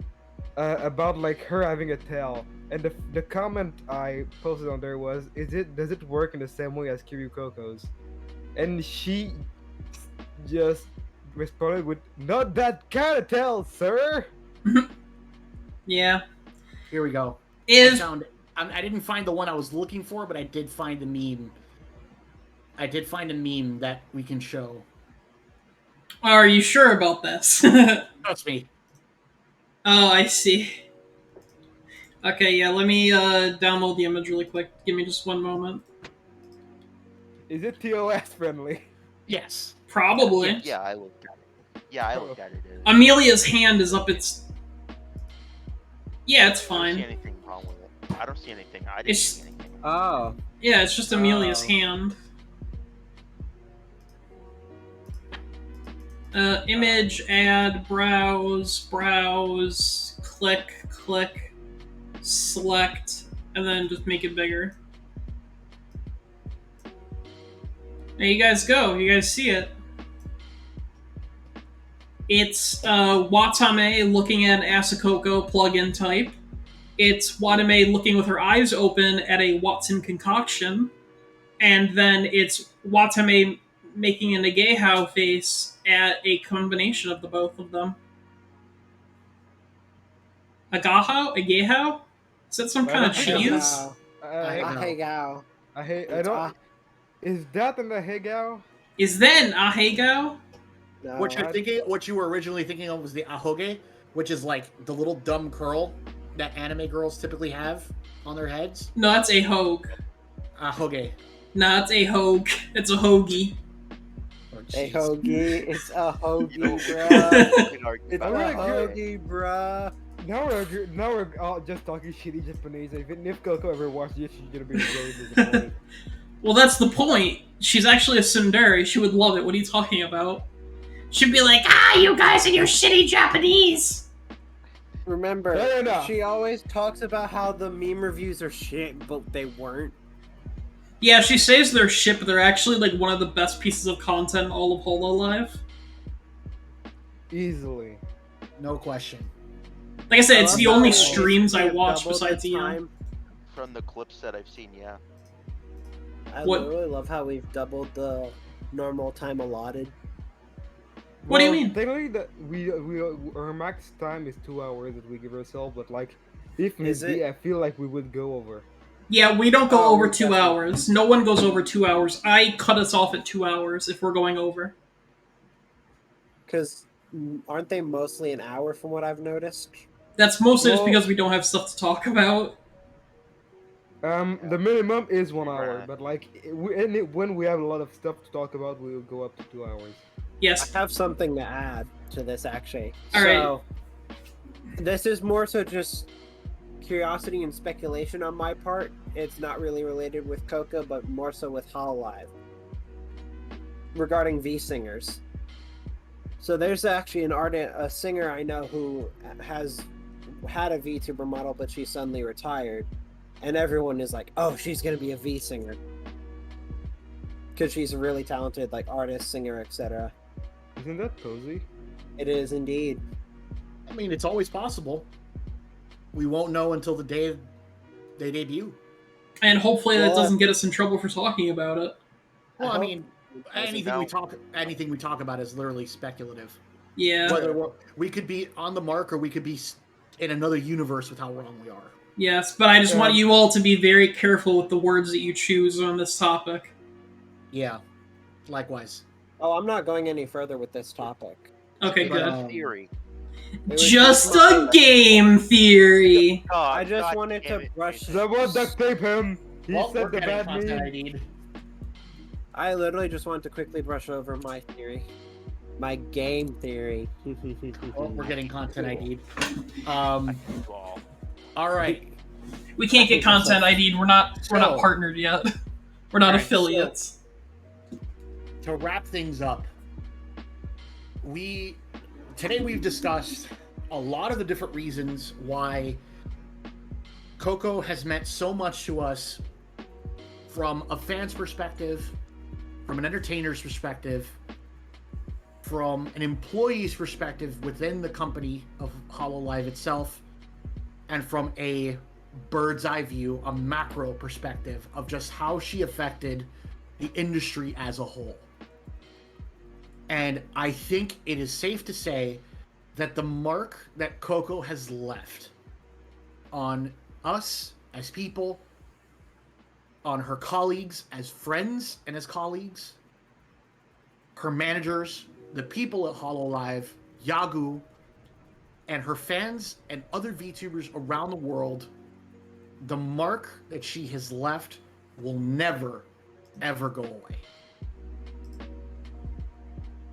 about, like, her having a tail, and the comment I posted on there was, does it work in the same way as Kiryu Coco's? And she just responded with, "Not that kind of tail, sir." Yeah. Here we go. If I didn't find the one I was looking for, but I did find the meme. I did find a meme that we can show. Are you sure about this? Oh, Trust me. I see. Okay, yeah, let me download the image really quick. Give me just one moment. Is it TOS friendly? Yes. Probably. Yeah, I looked at it. Yeah, I looked at it. Amelia's hand is up its... Yeah, it's I don't see fine. anything wrong with it. I don't see anything. I didn't It's- see anything. Oh. Yeah, it's just Amelia's Oh. hand. Image, add, browse, click, select, and then just make it bigger. There you guys go. You guys see it. It's Watame looking at an Asakoko plugin type. It's Watame looking with her eyes open at a Watson concoction. And then it's Watame making a Nagehao face at a combination of the both of them. Agehao? Is that some kind of cheese? Ahegao. I don't. Is that an Ahegao? Is that an Ahegao? No. What you were originally thinking of was the ahoge, which is like the little dumb curl that anime girls typically have on their heads. No, that's a hogue. Ahoge. No, it's a hogue. It's a hoagie. Oh, A jeez. hoagie. It's a hoagie, You bruh. can argue It's a about that. hoagie, bruh. Now we're all just talking shitty Japanese. If Coco ever watched this, she's gonna be very disappointed. Well, that's the point. She's actually a tsundere. She would love it. What are you talking about? She'd be like, you guys and your shitty Japanese! Remember, No. she always talks about how the meme reviews are shit, but they weren't. Yeah, she says they're shit, but they're actually like one of the best pieces of content in all of HoloLive. Easily. No question. Like I said, it's love the how only we streams I have watch doubled the besides Ian. time. From the clips that I've seen, yeah. I What- literally love how we've doubled the normal time allotted. What do you Well, mean? Technically, that we our max time is 2 hours that we give ourselves, but like, if need Is it? be, I feel like we would go over. Yeah, we don't go Oh, over we 2 definitely- hours. No one goes over 2 hours. I cut us off at 2 hours if we're going over. Because aren't they mostly an hour from what I've noticed? That's mostly just Well- because we don't have stuff to talk about. The minimum is 1 hour, Right. but like, when we have a lot of stuff to talk about, we will go up to 2 hours. Yes. I have something to add to this actually. All so, this is more so just curiosity and speculation on my part. It's not really related with Coco, but more so with Hololive regarding V singers. So there's actually a singer I know who has had a VTuber model, but she suddenly retired, and everyone is like, "Oh, she's gonna be a V singer," because she's a really talented like artist, singer, etc. Isn't that cozy? It is indeed. I mean, it's always possible. We won't know until the day they debut. And hopefully that Well- doesn't get us in trouble for talking about it. Well, I hope mean, doesn't anything we talk about is literally speculative. Yeah. Whether we could be on the mark or we could be in another universe with how wrong we are. Yes, but I just Yeah. want you all to be very careful with the words that you choose on this topic. Yeah. Likewise. Oh, I'm not going any further with this topic. Okay, But, good. Theory. It was Just my- a game theory. Oh, I just God wanted damn to it. brush. Someone duct tape him! He Well, we're said the getting bad content meme. ID'd. I literally just wanted to quickly brush over my theory, my game theory. Well, we're getting content Cool. ID'd. Well, All right. We can't get content ID'd. We're not So- partnered yet. We're not Alright, affiliates. To wrap things up, today we've discussed a lot of the different reasons why Coco has meant so much to us from a fan's perspective, from an entertainer's perspective, from an employee's perspective within the company of Hololive itself, and from a bird's eye view, a macro perspective of just how she affected the industry as a whole. And I think it is safe to say that the mark that Coco has left on us as people, on her colleagues as friends and as colleagues, her managers, the people at Hololive, Yagu, and her fans and other VTubers around the world, the mark that she has left will never, ever go away.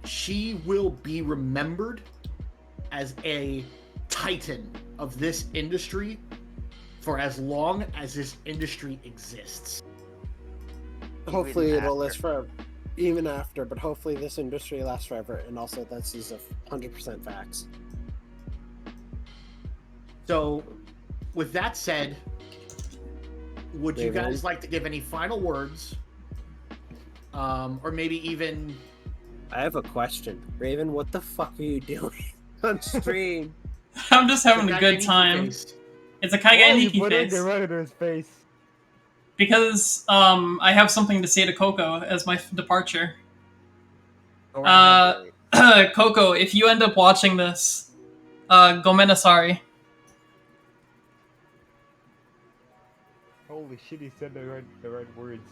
She will be remembered as a titan of this industry for as long as this industry exists. Hopefully Even it'll after. last forever, even after. But hopefully this industry lasts forever, and also this is 100% facts. So, with that said, would you Raven? guys like to give any final words? Or maybe even I have a question, Raven. What the fuck are you doing on stream? I'm just having a Kaiga good Nikki time. face? It's a Why Kaiga you Nikki put it face. in the Redditor's face? Because I have something to say to Coco as my departure. Go right ahead. Coco, if you end up watching this, gomenasari. Holy shit, he said the right words.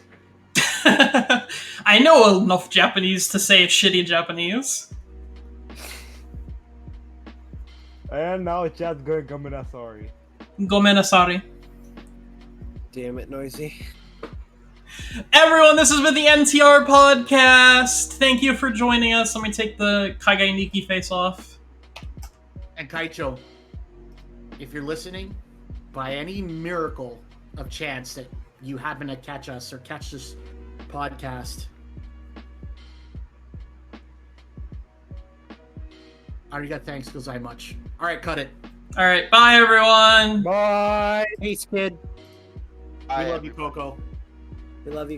I know enough Japanese to say shitty Japanese. And now chat's going sorry. Gomenasari. Damn it, Noisy. Everyone, this has been the NTR podcast. Thank you for joining us. Let me take the Kaiga Nikki face off. And Kaicho, if you're listening, by any miracle of chance that you happen to catch us or catch this podcast, arigato, thanks, gozaimasu. All right, cut it. All right, bye everyone. Bye! Peace, kid. We love you, Coco. We love you.